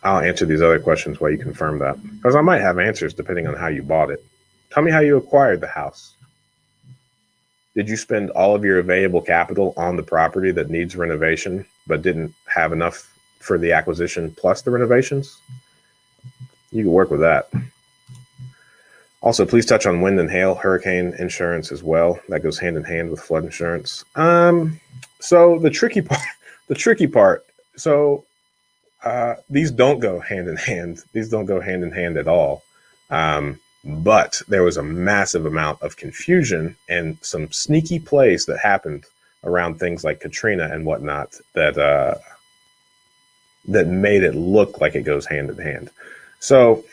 I'll answer these other questions while you confirm that, because I might have answers depending on how you bought it. Tell me how you acquired the house. Did you spend all of your available capital on the property that needs renovation, but didn't have enough for the acquisition plus the renovations? You can work with that. Also, please touch on wind and hail, hurricane insurance as well. That goes hand in hand with flood insurance. So the tricky part. So these don't go hand in hand. These don't go hand in hand at all. But there was a massive amount of confusion and some sneaky plays that happened around things like Katrina and whatnot that made it look like it goes hand in hand. So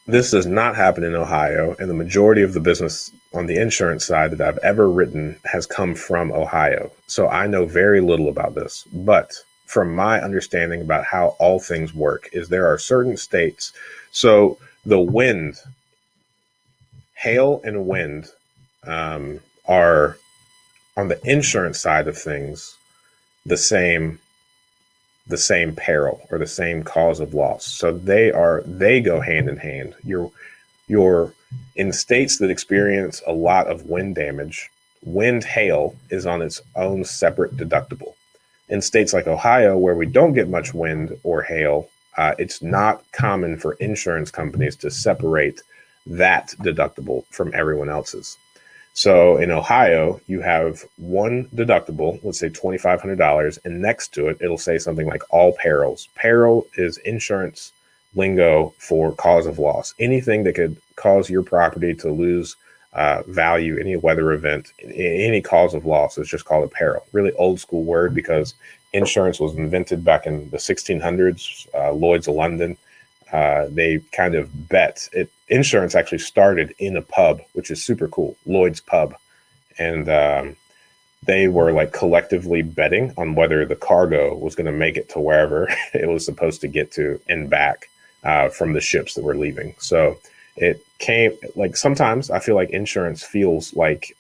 this does not happen in Ohio, and the majority of the business on the insurance side that I've ever written has come from Ohio. So I know very little about this, but from my understanding about how all things work is there are certain states. So the wind, hail and wind are on the insurance side of things the same peril or the same cause of loss. So they go hand in hand. You're in states that experience a lot of wind damage, wind hail is on its own separate deductible. In states like Ohio, where we don't get much wind or hail, it's not common for insurance companies to separate that deductible from everyone else's. So in Ohio, you have one deductible, let's say $2,500, and next to it, it'll say something like all perils. Peril is insurance lingo for cause of loss. Anything that could cause your property to lose value, any weather event, any cause of loss is just called a peril. Really old school word because insurance was invented back in the 1600s. Lloyd's of London, they kind of bet insurance actually started in a pub, which is super cool, Lloyd's Pub. And they were like collectively betting on whether the cargo was going to make it to wherever it was supposed to get to and back from the ships that were leaving. So it came like sometimes I feel like insurance feels like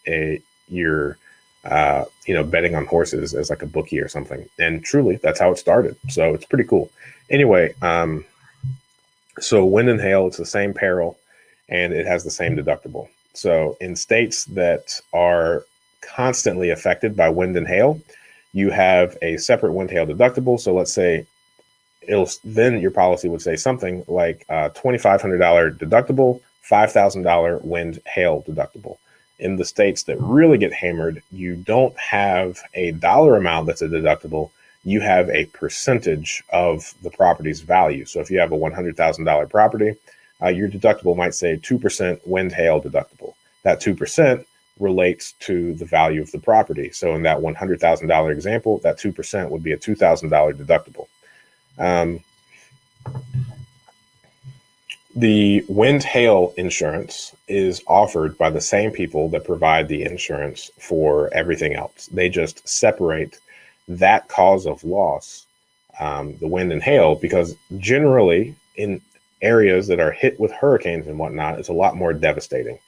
you're betting on horses as like a bookie or something. And truly, that's how it started. So it's pretty cool. Anyway, so wind and hail, it's the same peril, and it has the same deductible. So in states that are constantly affected by wind and hail, you have a separate wind hail deductible. So let's say then your policy would say something like $2,500 deductible, $5,000 wind hail deductible. In the states that really get hammered, you don't have a dollar amount that's a deductible. You have a percentage of the property's value. So if you have a $100,000 property, your deductible might say 2% wind hail deductible. That 2% relates to the value of the property. So in that $100,000 example, that 2% would be a $2,000 deductible. The wind hail insurance is offered by the same people that provide the insurance for everything else. They just separate that cause of loss, the wind and hail, because generally in areas that are hit with hurricanes and whatnot, it's a lot more devastating.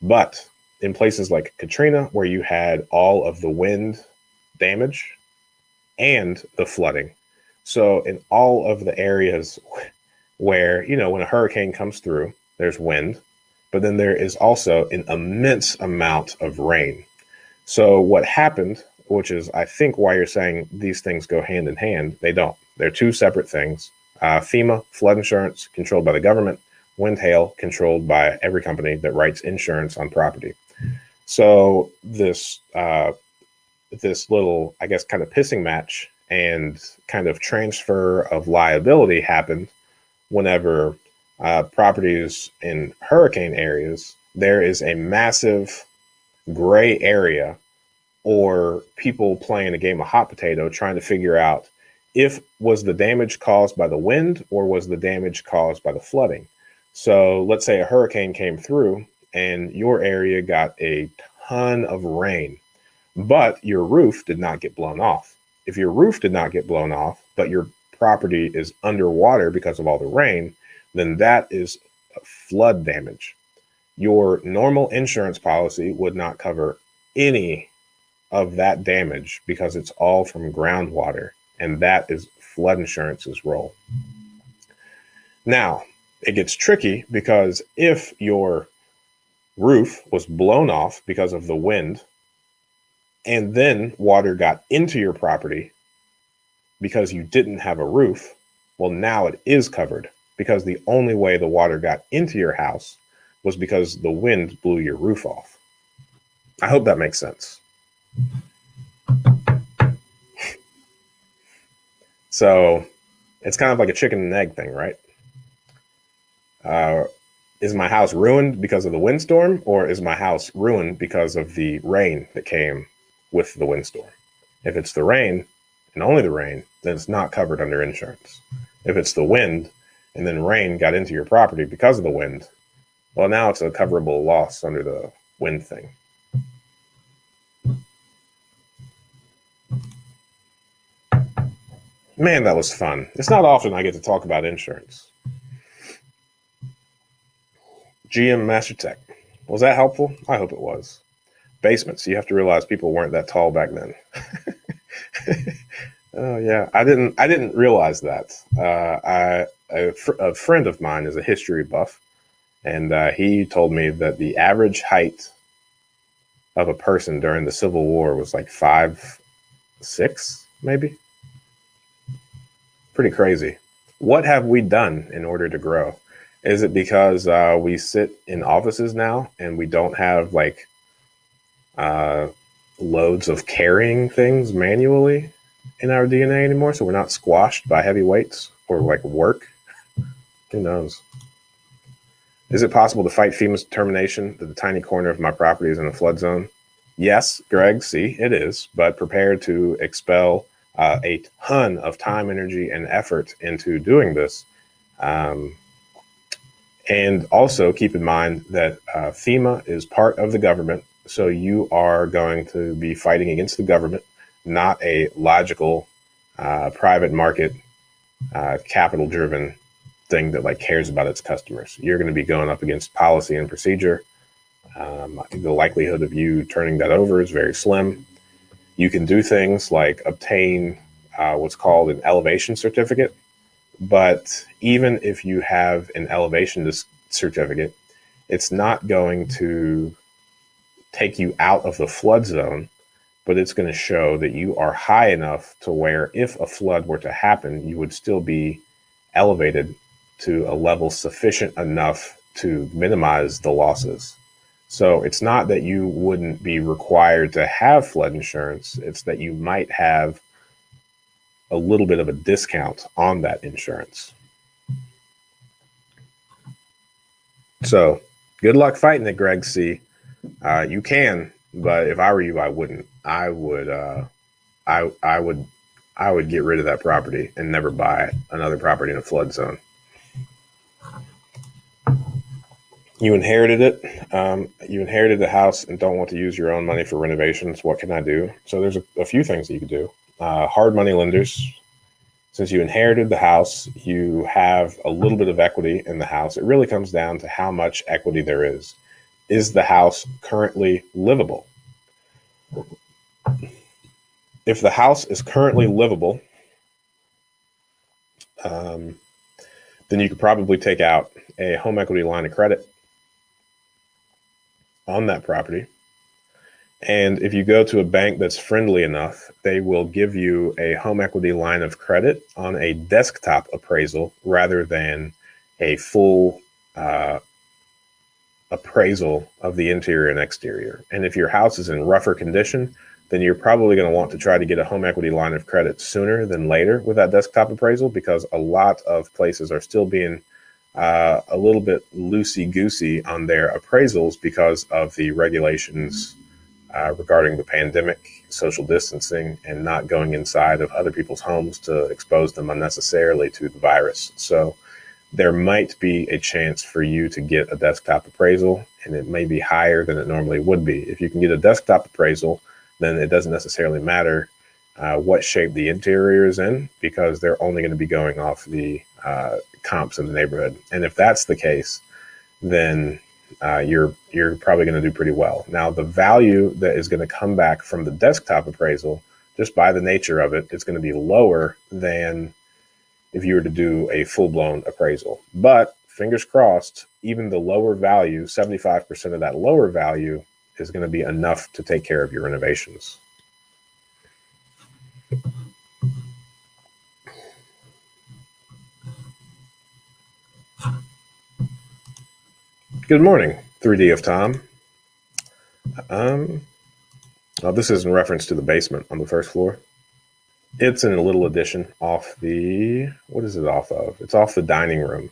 But in places like Katrina, where you had all of the wind damage and the flooding, so in all of the areas where, when a hurricane comes through, there's wind, but then there is also an immense amount of rain. So what happened, which is, I think, why you're saying these things go hand in hand, they don't. They're two separate things. FEMA, flood insurance, controlled by the government. Wind hail, controlled by every company that writes insurance on property. So this little, I guess, kind of pissing match and kind of transfer of liability happened whenever properties in hurricane areas, there is a massive gray area or people playing a game of hot potato trying to figure out if was the damage caused by the wind or was the damage caused by the flooding. So let's say a hurricane came through and your area got a ton of rain, but your roof did not get blown off. If your roof did not get blown off, but your property is underwater because of all the rain, then that is flood damage. Your normal insurance policy would not cover any of that damage because it's all from groundwater, and that is flood insurance's role. Now, it gets tricky because if your roof was blown off because of the wind and then water got into your property because you didn't have a roof, well, now it is covered because the only way the water got into your house was because the wind blew your roof off. I hope that makes sense. So it's kind of like a chicken and egg thing, right? Is my house ruined because of the windstorm, or is my house ruined because of the rain that came with the windstorm? If it's the rain and only the rain, then it's not covered under insurance. If it's the wind and then rain got into your property because of the wind, well, now it's a coverable loss under the wind thing. Man, that was fun. It's not often I get to talk about insurance. GM Master Tech. Was that helpful? I hope it was. Basements. You have to realize people weren't that tall back then. Oh yeah, I didn't realize that. A friend of mine is a history buff, and he told me that the average height of a person during the Civil War was like 5'6", maybe. Pretty crazy. What have we done in order to grow? Is it because we sit in offices now and we don't have like loads of carrying things manually in our DNA anymore? So we're not squashed by heavy weights or like work? Who knows? Is it possible to fight FEMA's determination that the tiny corner of my property is in a flood zone? Yes, Greg, see, it is, but prepare to expel a ton of time, energy, and effort into doing this. And also keep in mind that FEMA is part of the government. So you are going to be fighting against the government, not a logical private market, capital driven thing that like cares about its customers. You're going to be going up against policy and procedure. The likelihood of you turning that over is very slim. You can do things like obtain what's called an elevation certificate. But even if you have an elevation certificate, it's not going to take you out of the flood zone, but it's going to show that you are high enough to where if a flood were to happen, you would still be elevated to a level sufficient enough to minimize the losses. So it's not that you wouldn't be required to have flood insurance. It's that you might have a little bit of a discount on that insurance. So good luck fighting it, Greg C. You can, but if I were you, I wouldn't. I would get rid of that property and never buy another property in a flood zone. You inherited it. You inherited the house and don't want to use your own money for renovations. What can I do? So there's a few things that you could do. Hard money lenders. Since you inherited the house, you have a little bit of equity in the house. It really comes down to how much equity there is. Is the house currently livable? If the house is currently livable, then you could probably take out a home equity line of credit on that property. And if you go to a bank that's friendly enough, they will give you a home equity line of credit on a desktop appraisal rather than a full appraisal of the interior and exterior. And if your house is in rougher condition, then you're probably going to want to try to get a home equity line of credit sooner than later with that desktop appraisal, because a lot of places are still being a little bit loosey-goosey on their appraisals because of the regulations regarding the pandemic, social distancing, and not going inside of other people's homes to expose them unnecessarily to the virus. So there might be a chance for you to get a desktop appraisal, and it may be higher than it normally would be. If you can get a desktop appraisal, then it doesn't necessarily matter what shape the interior is in, because they're only going to be going off the comps in the neighborhood. And if that's the case, then you're probably going to do pretty well. Now, the value that is going to come back from the desktop appraisal, just by the nature of it, it's going to be lower than if you were to do a full-blown appraisal. But fingers crossed, even the lower value, 75% of that lower value, is going to be enough to take care of your renovations. Good morning, 3D of Tom. This is in reference to the basement on the first floor. It's in a little addition off the, what is it off of? It's off the dining room.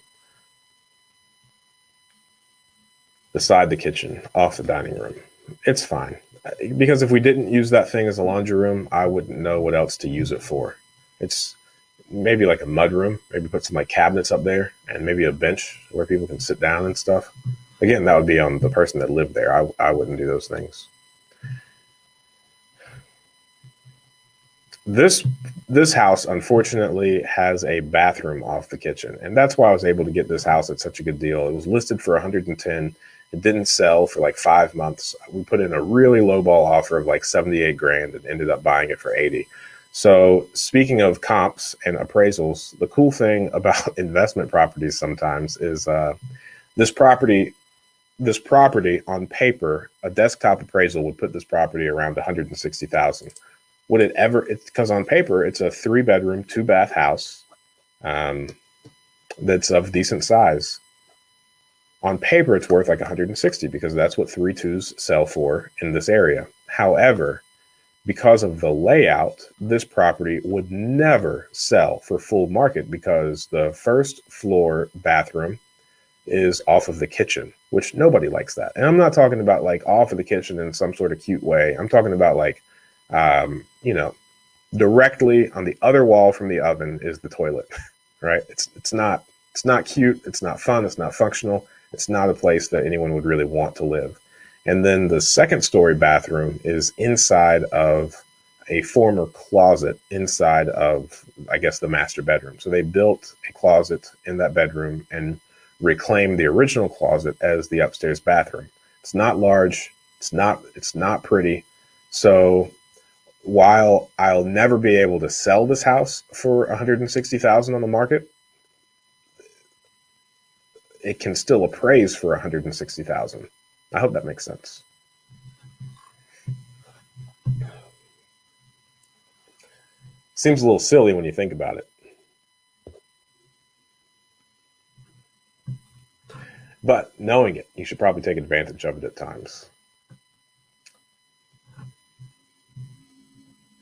Beside the kitchen, off the dining room. It's fine. Because if we didn't use that thing as a laundry room, I wouldn't know what else to use it for. It's maybe like a mud room. Maybe put some like cabinets up there and maybe a bench where people can sit down and stuff. Again, that would be on the person that lived there. I wouldn't do those things. This house, unfortunately, has a bathroom off the kitchen. And that's why I was able to get this house at such a good deal. It was listed for 110. It didn't sell for like 5 months. We put in a really lowball offer of like 78 grand and ended up buying it for 80. So speaking of comps and appraisals, the cool thing about investment properties sometimes is this property on paper, a desktop appraisal would put this property around 160,000. Would it ever? Because on paper, it's a 3-bedroom, 2-bath house that's of decent size. On paper, it's worth like 160 because that's what 3.2s sell for in this area. However, because of the layout, this property would never sell for full market because the first floor bathroom is off of the kitchen, which nobody likes that. And I'm not talking about like off of the kitchen in some sort of cute way. I'm talking about like, directly on the other wall from the oven is the toilet, right? It's not It's not cute. It's not fun. It's not functional. It's not a place that anyone would really want to live. And then the second story bathroom is inside of a former closet inside of, I guess, the master bedroom. So they built a closet in that bedroom and reclaimed the original closet as the upstairs bathroom. It's not large. It's not pretty. So while I'll never be able to sell this house for $160,000 on the market, it can still appraise for $160,000. I hope that makes sense. Seems a little silly when you think about it. But knowing it, you should probably take advantage of it at times.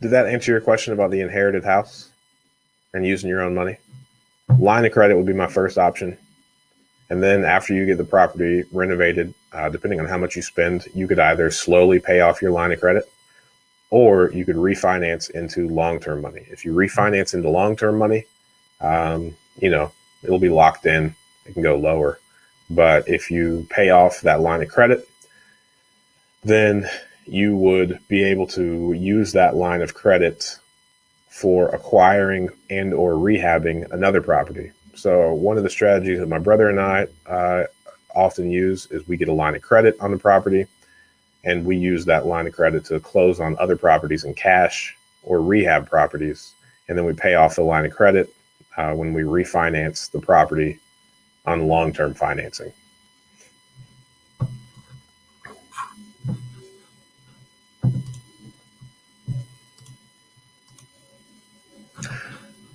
Did that answer your question about the inherited house and using your own money? Line of credit would be my first option. And then after you get the property renovated, depending on how much you spend, you could either slowly pay off your line of credit, or you could refinance into long-term money. If you refinance into long-term money, it'll be locked in. It can go lower. But if you pay off that line of credit, then you would be able to use that line of credit for acquiring and or rehabbing another property. So one of the strategies that my brother and I often use is we get a line of credit on the property, and we use that line of credit to close on other properties in cash or rehab properties. And then we pay off the line of credit when we refinance the property on long-term financing.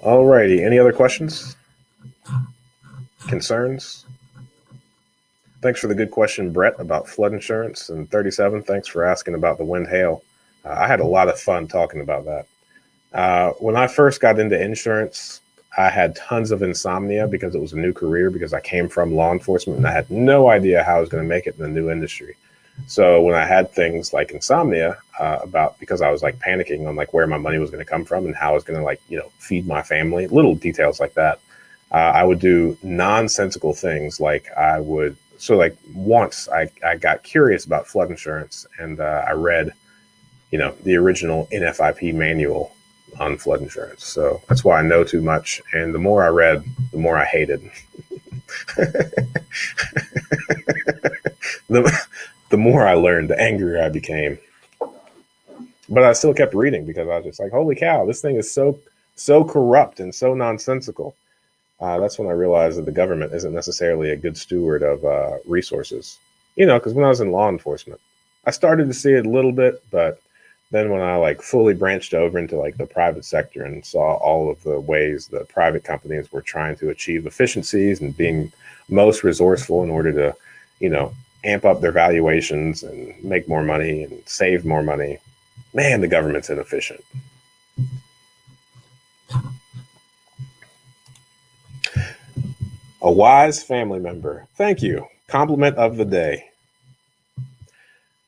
Alrighty, any other questions? Concerns? Thanks for the good question, Brett, about flood insurance. And 37, thanks for asking about the wind hail. I had a lot of fun talking about that. When I first got into insurance, I had tons of insomnia because it was a new career, because I came from law enforcement and I had no idea how I was going to make it in the new industry. So when I had things like insomnia because I was like panicking on like where my money was going to come from and how I was going to feed my family, little details like that, I would do nonsensical things. Once I got curious about flood insurance, and I read, the original NFIP manual on flood insurance. So that's why I know too much. And the more I read, the more I hated. The more I learned, the angrier I became. But I still kept reading because I was just like, holy cow, this thing is so corrupt and so nonsensical. That's when I realized that the government isn't necessarily a good steward of resources. Because when I was in law enforcement, I started to see it a little bit, but then when I fully branched over into the private sector and saw all of the ways that private companies were trying to achieve efficiencies and being most resourceful in order to, amp up their valuations and make more money and save more money, man, the government's inefficient. A wise family member. Thank you. Compliment of the day.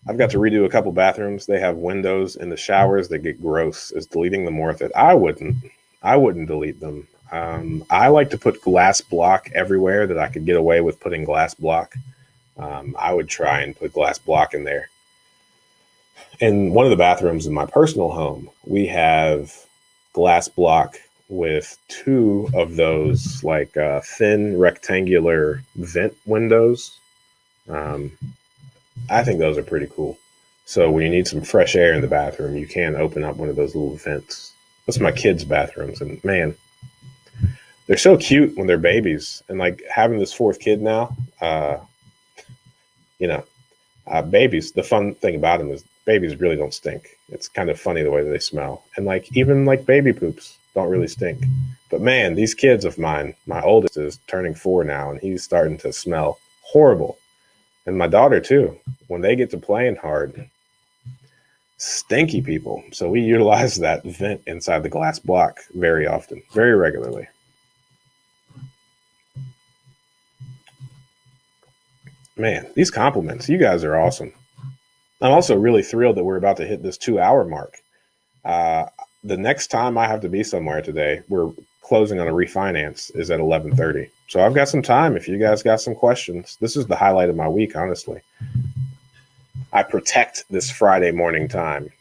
I've got to redo a couple bathrooms. They have windows in the showers that get gross. Is deleting them worth it? I wouldn't delete them. I like to put glass block everywhere that I could get away with putting glass block. I would try and put glass block in there. In one of the bathrooms in my personal home, we have glass block with two of those thin rectangular vent windows. I think those are pretty cool. So when you need some fresh air in the bathroom, you can open up one of those little vents. That's my kids' bathrooms, and man, they're so cute when they're babies. And having this fourth kid now, babies, the fun thing about them is babies really don't stink. It's kind of funny the way that they smell. And even baby poops don't really stink. But man, these kids of mine, my oldest is turning 4 now, and he's starting to smell horrible. And my daughter too, when they get to playing hard, stinky people. So we utilize that vent inside the glass block very often, very regularly. Man, these compliments, you guys are awesome. I'm also really thrilled that we're about to hit this 2-hour mark. The next time I have to be somewhere today, we're closing on a refinance is at 11:30. So I've got some time if you guys got some questions. This is the highlight of my week, honestly. I protect this Friday morning time.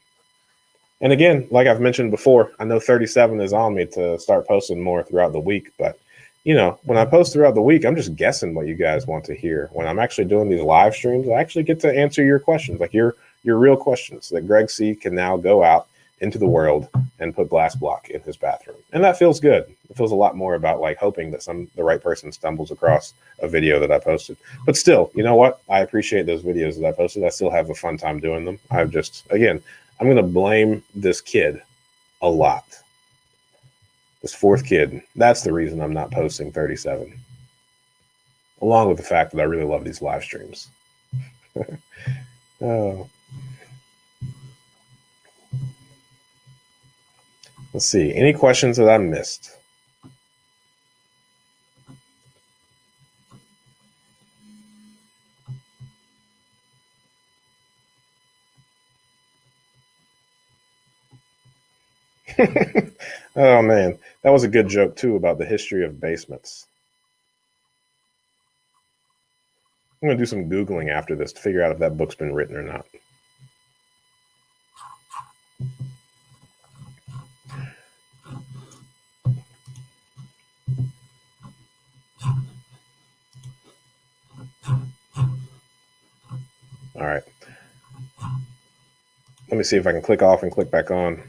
And again, like I've mentioned before, I know 37 is on me to start posting more throughout the week, but when I post throughout the week, I'm just guessing what you guys want to hear. When I'm actually doing these live streams, I actually get to answer your questions, like your real questions that Greg C can now go out into the world and put glass block in his bathroom. And that feels good. It feels a lot more about like hoping that the right person stumbles across a video that I posted. But still, you know what? I appreciate those videos that I posted. I still have a fun time doing them. I'm going to blame this kid a lot. This fourth kid. That's the reason I'm not posting 37. Along with the fact that I really love these live streams. Oh. Let's see. Any questions that I missed? Oh, man. That was a good joke, too, about the history of basements. I'm going to do some Googling after this to figure out if that book's been written or not. All right. Let me see if I can click off and click back on.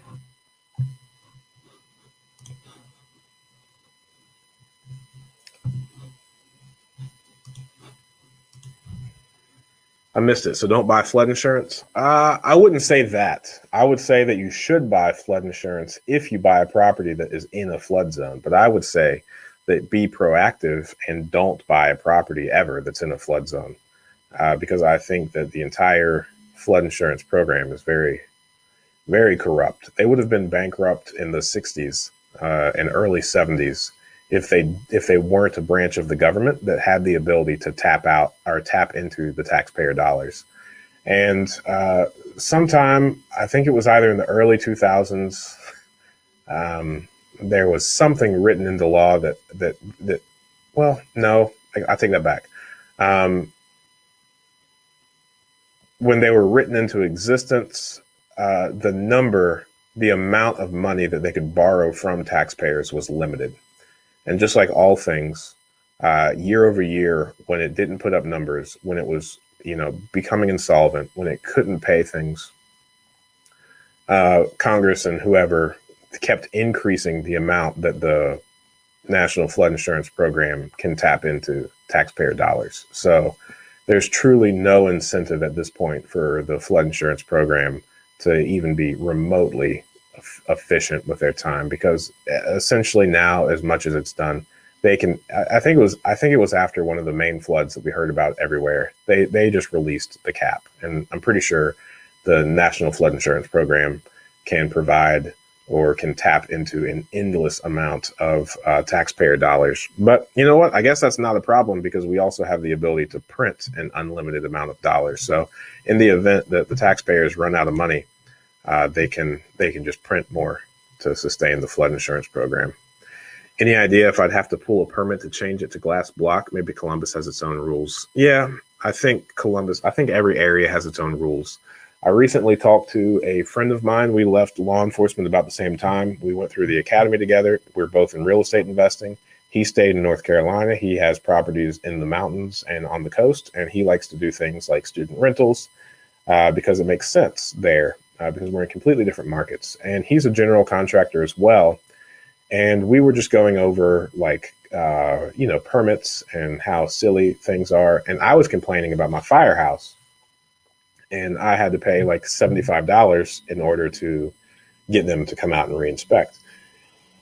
I missed it. So don't buy flood insurance. I wouldn't say that. I would say that you should buy flood insurance if you buy a property that is in a flood zone. But I would say that be proactive and don't buy a property ever that's in a flood zone, because I think that the entire flood insurance program is very, very corrupt. They would have been bankrupt in the 60s and early 70s if they weren't a branch of the government that had the ability to tap out or tap into the taxpayer dollars. And sometime, I think it was either in the early 2000s, there was something written into law that well, no, I take that back. When they were written into existence, the amount of money that they could borrow from taxpayers was limited. And just like all things, year over year, when it didn't put up numbers, when it was, becoming insolvent, when it couldn't pay things, Congress and whoever kept increasing the amount that the National Flood Insurance Program can tap into taxpayer dollars. So there's truly no incentive at this point for the flood insurance program to even be remotely efficient with their time, because essentially now, as much as it's done, they can. I think it was after one of the main floods that we heard about everywhere. They just released the cap, and I'm pretty sure the National Flood Insurance Program can provide or can tap into an endless amount of taxpayer dollars. But you know what? I guess that's not a problem, because we also have the ability to print an unlimited amount of dollars. So in the event that the taxpayers run out of money, they can just print more to sustain the flood insurance program. Any idea if I'd have to pull a permit to change it to glass block? Maybe Columbus has its own rules. Yeah, I think every area has its own rules. I recently talked to a friend of mine. We left law enforcement about the same time. We went through the academy together. We're both in real estate investing. He stayed in North Carolina. He has properties in the mountains and on the coast, and he likes to do things like student rentals because it makes sense there. Because we're in completely different markets. And he's a general contractor as well. And we were just going over permits and how silly things are. And I was complaining about my firehouse. And I had to pay like $75 in order to get them to come out and reinspect.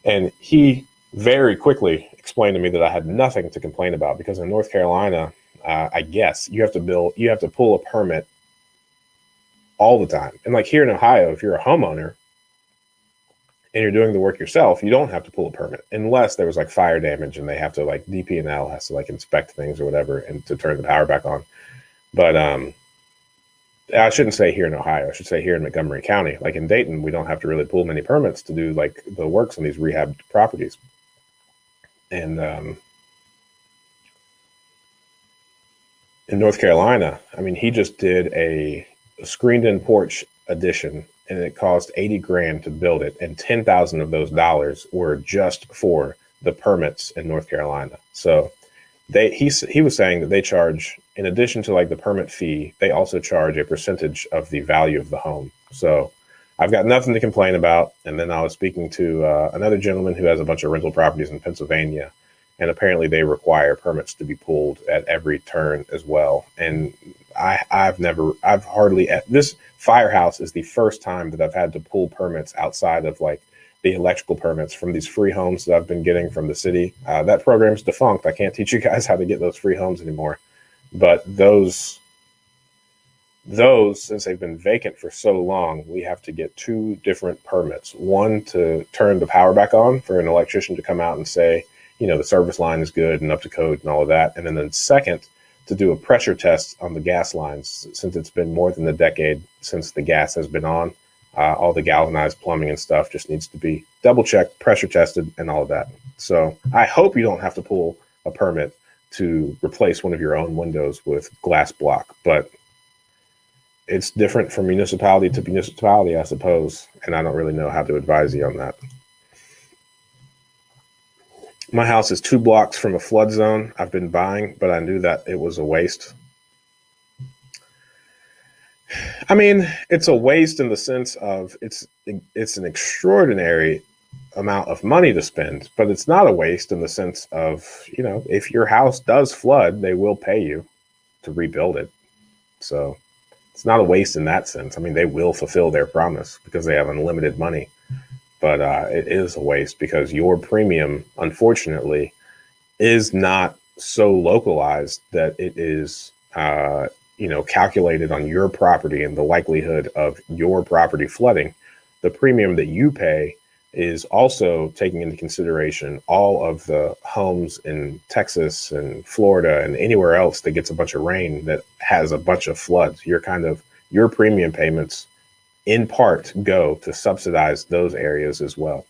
And he very quickly explained to me that I had nothing to complain about, because in North Carolina, I guess you have to pull a permit all the time. And like here in Ohio, if you're a homeowner and you're doing the work yourself, you don't have to pull a permit unless there was like fire damage and they have to like DP&L has to like inspect things or whatever and to turn the power back on. But I shouldn't say here in Ohio. I should say here in Montgomery County. Like in Dayton, we don't have to really pull many permits to do like the works on these rehab properties. And in North Carolina, I mean, he just did a screened-in porch addition, and it cost 80 grand to build it, and 10,000 of those dollars were just for the permits in North Carolina. So he was saying that they charge, in addition to like the permit fee, they also charge a percentage of the value of the home. So I've got nothing to complain about. And then I was speaking to another gentleman who has a bunch of rental properties in Pennsylvania, and apparently they require permits to be pulled at every turn as well. And I've hardly, this firehouse is the first time that I've had to pull permits outside of like the electrical permits from these free homes that I've been getting from the city. That program's defunct. I can't teach you guys how to get those free homes anymore. But those, since they've been vacant for so long, we have to get 2 different permits. One to turn the power back on for an electrician to come out and say, you know, the service line is good and up to code and all of that. And then second, to do a pressure test on the gas lines, since it's been more than a decade since the gas has been on. All the galvanized plumbing and stuff just needs to be double checked, pressure tested, and all of that. So I hope you don't have to pull a permit to replace one of your own windows with glass block, but it's different from municipality to municipality, I suppose, and I don't really know how to advise you on that. My house is 2 blocks from a flood zone I've been buying, but I knew that it was a waste. I mean, it's a waste in the sense of it's an extraordinary amount of money to spend, but it's not a waste in the sense of, you know, if your house does flood, they will pay you to rebuild it. So it's not a waste in that sense. I mean, they will fulfill their promise because they have unlimited money. But it is a waste because your premium, unfortunately, is not so localized that it is, calculated on your property and the likelihood of your property flooding. The premium that you pay is also taking into consideration all of the homes in Texas and Florida and anywhere else that gets a bunch of rain that has a bunch of floods. Your premium payments in part go to subsidize those areas as well.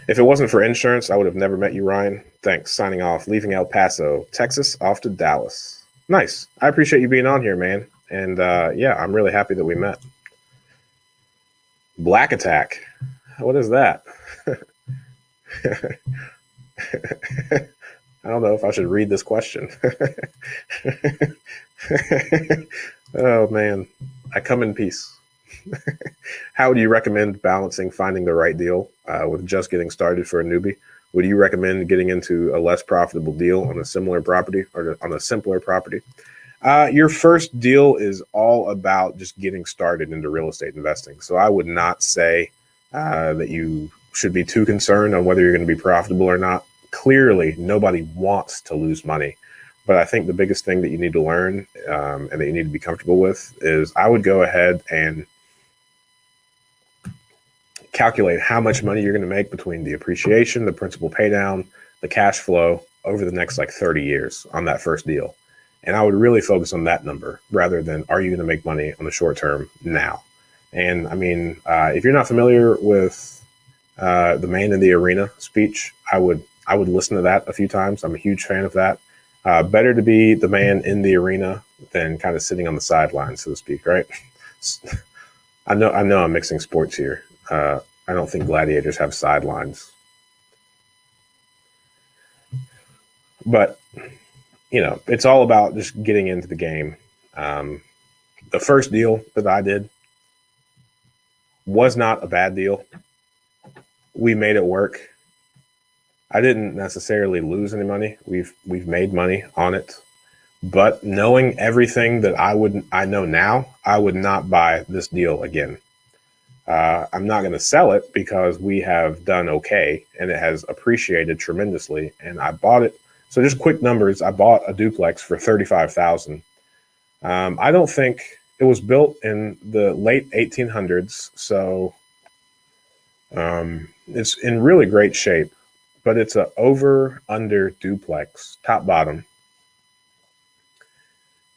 If it wasn't for insurance, I would have never met you, Ryan. Thanks. Signing off, leaving El Paso, Texas, off to Dallas. Nice. I appreciate you being on here, man. And I'm really happy that we met. Black Attack. What is that? I don't know if I should read this question. Oh, man. I come in peace. How would you recommend balancing finding the right deal with just getting started for a newbie? Would you recommend getting into a less profitable deal on a similar property or on a simpler property? Your first deal is all about just getting started into real estate investing. So I would not say that you should be too concerned on whether you're going to be profitable or not. Clearly, nobody wants to lose money. But I think the biggest thing that you need to learn and that you need to be comfortable with is I would go ahead and calculate how much money you're going to make between the appreciation, the principal pay down, the cash flow over the next 30 years on that first deal. And I would really focus on that number rather than are you going to make money on the short term now? And I mean, if you're not familiar with the Man in the Arena speech, I would listen to that a few times. I'm a huge fan of that. Better to be the man in the arena than kind of sitting on the sidelines, so to speak, right? I know I'm mixing sports here. I don't think gladiators have sidelines. But, it's all about just getting into the game. The first deal that I did was not a bad deal. We made it work. I didn't necessarily lose any money. We've made money on it, but knowing everything that I know now, I would not buy this deal again. I'm not going to sell it because we have done okay and it has appreciated tremendously. And I bought it. So just quick numbers. I bought a duplex for $35,000. I don't think it was built in the late 1800s. So it's in really great shape. But it's a over-under duplex, top bottom.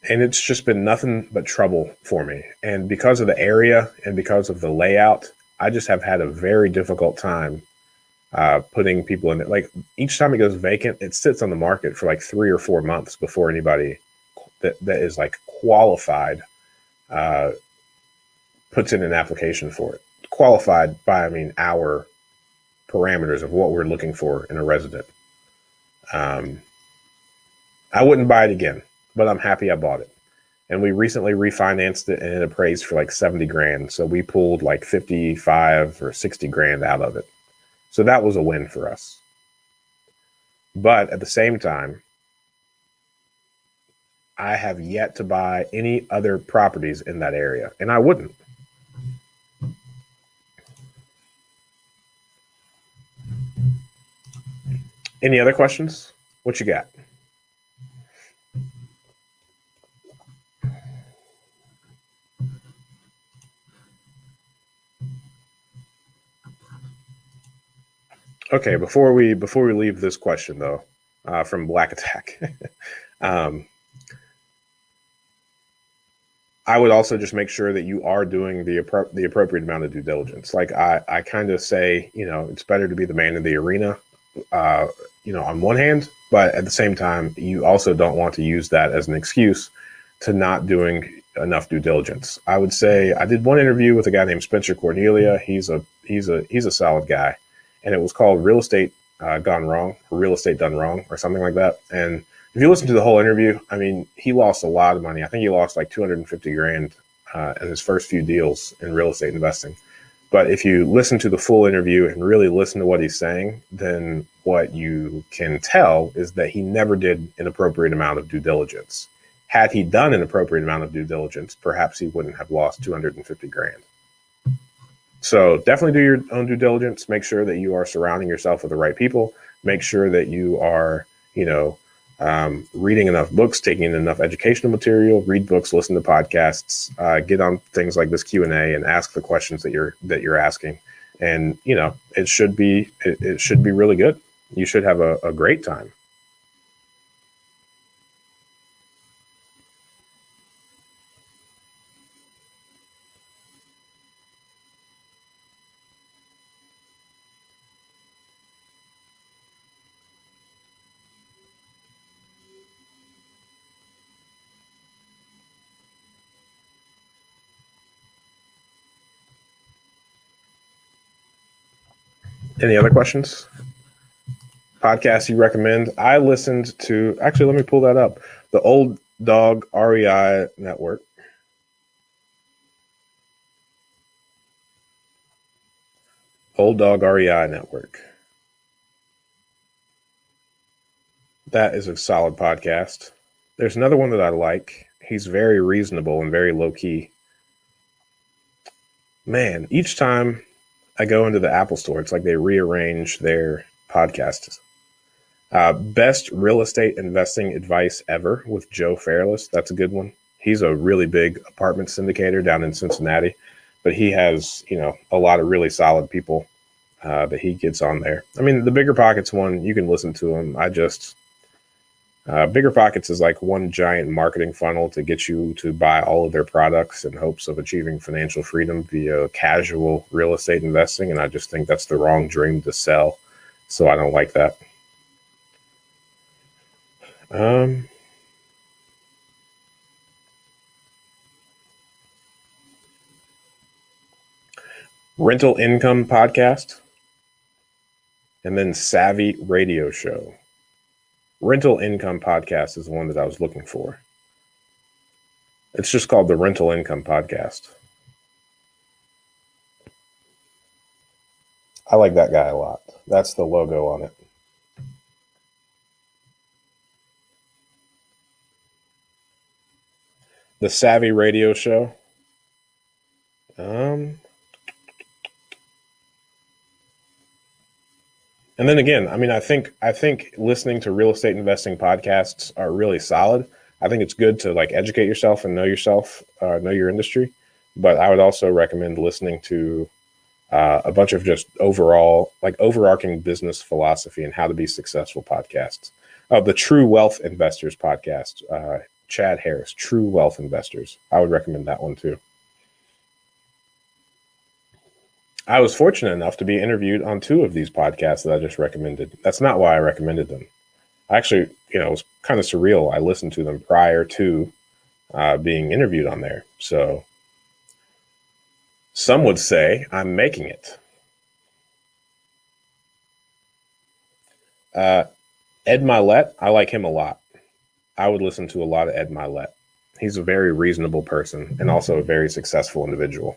And it's just been nothing but trouble for me. And because of the area and because of the layout, I just have had a very difficult time putting people in it. Like each time it goes vacant, it sits on the market for like 3 or 4 months before anybody that is like qualified puts in an application for it. Qualified by, I mean, our parameters of what we're looking for in a resident. I wouldn't buy it again, but I'm happy I bought it. And we recently refinanced it and it appraised for like 70 grand. So we pulled like 55 or 60 grand out of it. So that was a win for us. But at the same time, I have yet to buy any other properties in that area, and I wouldn't. Any other questions? What you got? Okay, before we leave this question though, from Black Attack, I would also just make sure that you are doing the appropriate amount of due diligence. Like I kind of say, it's better to be the man in the arena, on one hand, but at the same time, you also don't want to use that as an excuse to not doing enough due diligence. I would say I did one interview with a guy named Spencer Cornelia. He's a solid guy, and it was called Real Estate Gone Wrong, or Real Estate Done Wrong, or something like that. And if you listen to the whole interview, I mean, he lost a lot of money. I think he lost like 250 grand in his first few deals in real estate investing. But if you listen to the full interview and really listen to what he's saying, then what you can tell is that he never did an appropriate amount of due diligence. Had he done an appropriate amount of due diligence, perhaps he wouldn't have lost 250 grand. So definitely do your own due diligence. Make sure that you are surrounding yourself with the right people. Make sure that you are, reading enough books, taking in enough educational material, read books, listen to podcasts, get on things like this Q&A and ask the questions that you're asking. And, it should be really good. You should have a great time. Any other questions? Podcasts you recommend? I listened to, actually, let me pull that up. The Old Dog REI Network. Old Dog REI Network. That is a solid podcast. There's another one that I like. He's very reasonable and very low key. Man, each time I go into the Apple store, it's like they rearrange their podcasts. Best real estate investing advice ever with Joe Fairless. That's a good one. He's a really big apartment syndicator down in Cincinnati, but he has, a lot of really solid people that he gets on there. I mean, the Bigger Pockets one, you can listen to him. Bigger Pockets is like one giant marketing funnel to get you to buy all of their products in hopes of achieving financial freedom via casual real estate investing. And I just think that's the wrong dream to sell. So I don't like that. Rental Income Podcast, and then Savvy Radio Show. Rental Income Podcast is the one that I was looking for. It's just called the Rental Income Podcast. I like that guy a lot. That's the logo on it. The Savvy Radio Show. And then again, I mean, I think listening to real estate investing podcasts are really solid. I think it's good to like educate yourself and know yourself, know your industry. But I would also recommend listening to a bunch of just overall, like overarching business philosophy and how to be successful podcasts. The True Wealth Investors podcast, Chad Harris, True Wealth Investors. I would recommend that one too. I was fortunate enough to be interviewed on two of these podcasts that I just recommended. That's not why I recommended them. Actually, it was kind of surreal. I listened to them prior to being interviewed on there. So some would say I'm making it. Uh, Ed Milet, I like him a lot. I would listen to a lot of Ed Milet. He's a very reasonable person and also a very successful individual.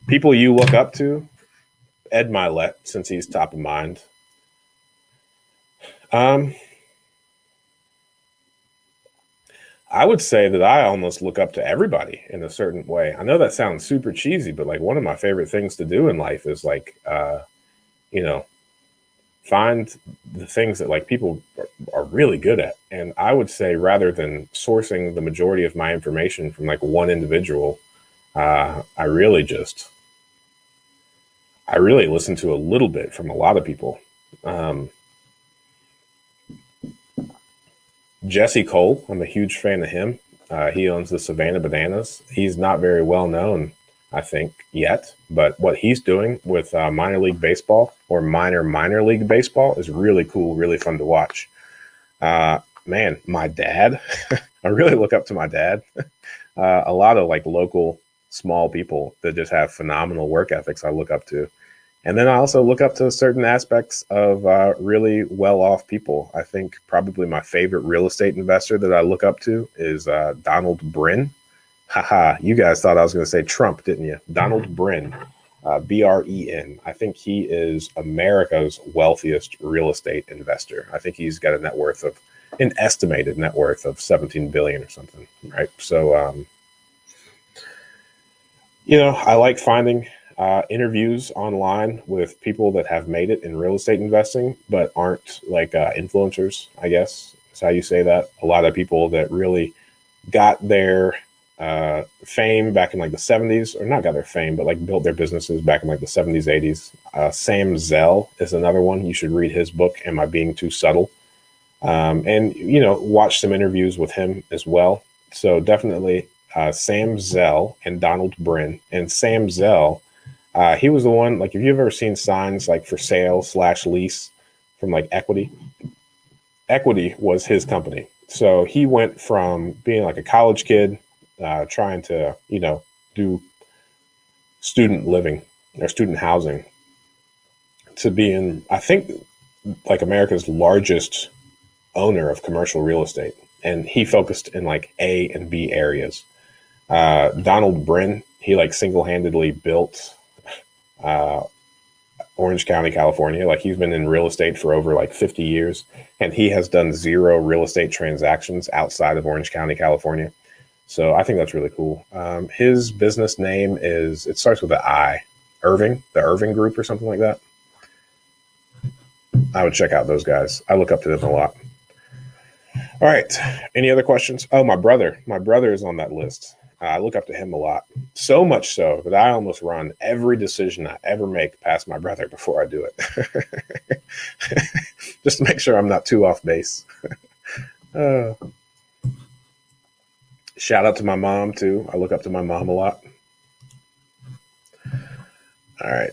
People you look up to, Ed Milet, since he's top of mind. Um, I would say that I almost look up to everybody in a certain way. I know that sounds super cheesy, but like one of my favorite things to do in life is like, you know, find the things that like people are really good at. And I would say rather than sourcing the majority of my information from like one individual, I really listen to a little bit from a lot of people. Um, Jesse Cole, I'm a huge fan of him. He owns the Savannah Bananas. He's not very well known, I think, yet, but what he's doing with minor league baseball or minor league baseball is really cool, really fun to watch. Man, my dad, I really look up to my dad. A lot of like local small people that just have phenomenal work ethics I look up to. And then I also look up to certain aspects of really well off people. I think probably my favorite real estate investor that I look up to is Donald Brin. Haha, you guys thought I was going to say Trump, didn't you? Donald Brin, Bren. I think he is America's wealthiest real estate investor. I think he's got a net worth of an estimated net worth of 17 billion or something, right? So, I like finding interviews online with people that have made it in real estate investing, but aren't like influencers, I guess is how you say that. A lot of people that really got their fame back in like the 70s, or not got their fame, but like built their businesses back in like the 70s, 80s. Sam Zell is another one. You should read his book, Am I Being Too Subtle? And, watch some interviews with him as well. So definitely Sam Zell and Donald Brin. And Sam Zell, he was the one, like, if you've ever seen signs like for sale / lease from like Equity was his company. So he went from being like a college kid, trying to, do student living or student housing to being, I think, like America's largest owner of commercial real estate. And he focused in like A and B areas. Donald Brin, he like single handedly built uh, Orange County, California. Like he's been in real estate for over like 50 years, and he has done zero real estate transactions outside of Orange County, California. So I think that's really cool. His business name it starts with an I, Irving, the Irving Group or something like that. I would check out those guys. I look up to them a lot. All right. Any other questions? Oh, my brother. My brother is on that list. I look up to him a lot. So much so that I almost run every decision I ever make past my brother before I do it. Just to make sure I'm not too off base. Uh, Shout out to my mom, too. I look up to my mom a lot. All right.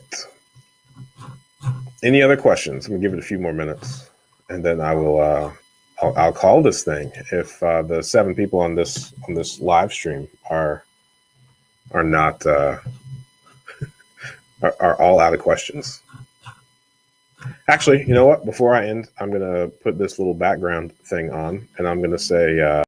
Any other questions? I'm going to give it a few more minutes. And then I will I'll call this thing if the 7 people on this live stream are not are all out of questions. Actually, you know what? Before I end, I'm going to put this little background thing on, and I'm going to say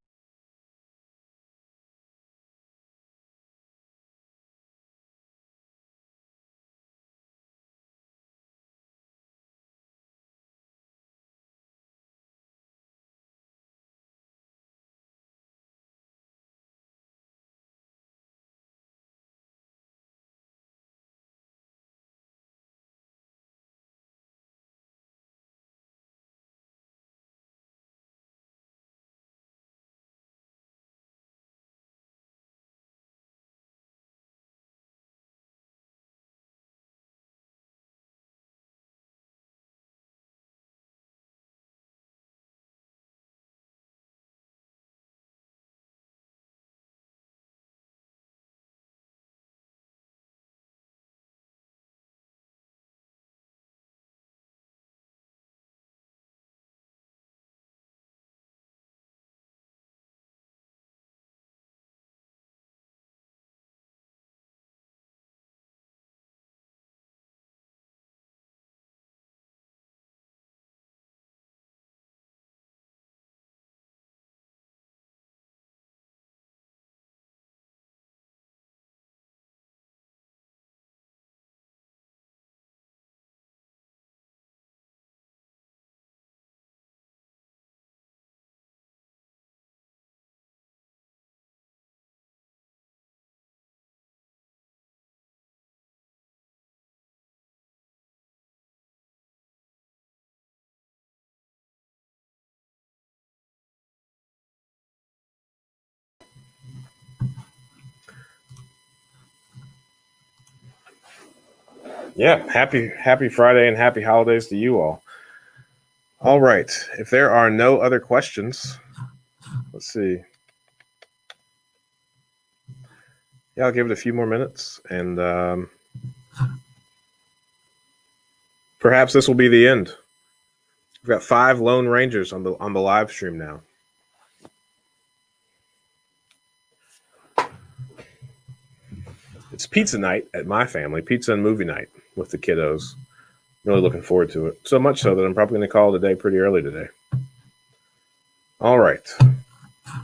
Yeah, happy Friday and happy holidays to you all. All right. If there are no other questions, let's see. Yeah, I'll give it a few more minutes, and perhaps this will be the end. We've got 5 Lone Rangers on the live stream now. It's pizza night at my family, pizza and movie night with the kiddos. Really looking forward to it. So much so that I'm probably going to call it a day pretty early today. All right.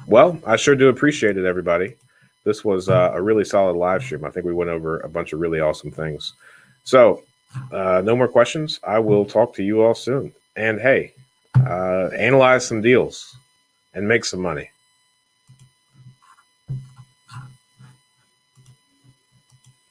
Well, I sure do appreciate it, everybody. This was a really solid live stream. I think we went over a bunch of really awesome things. So, no more questions. I will talk to you all soon. And hey, analyze some deals and make some money.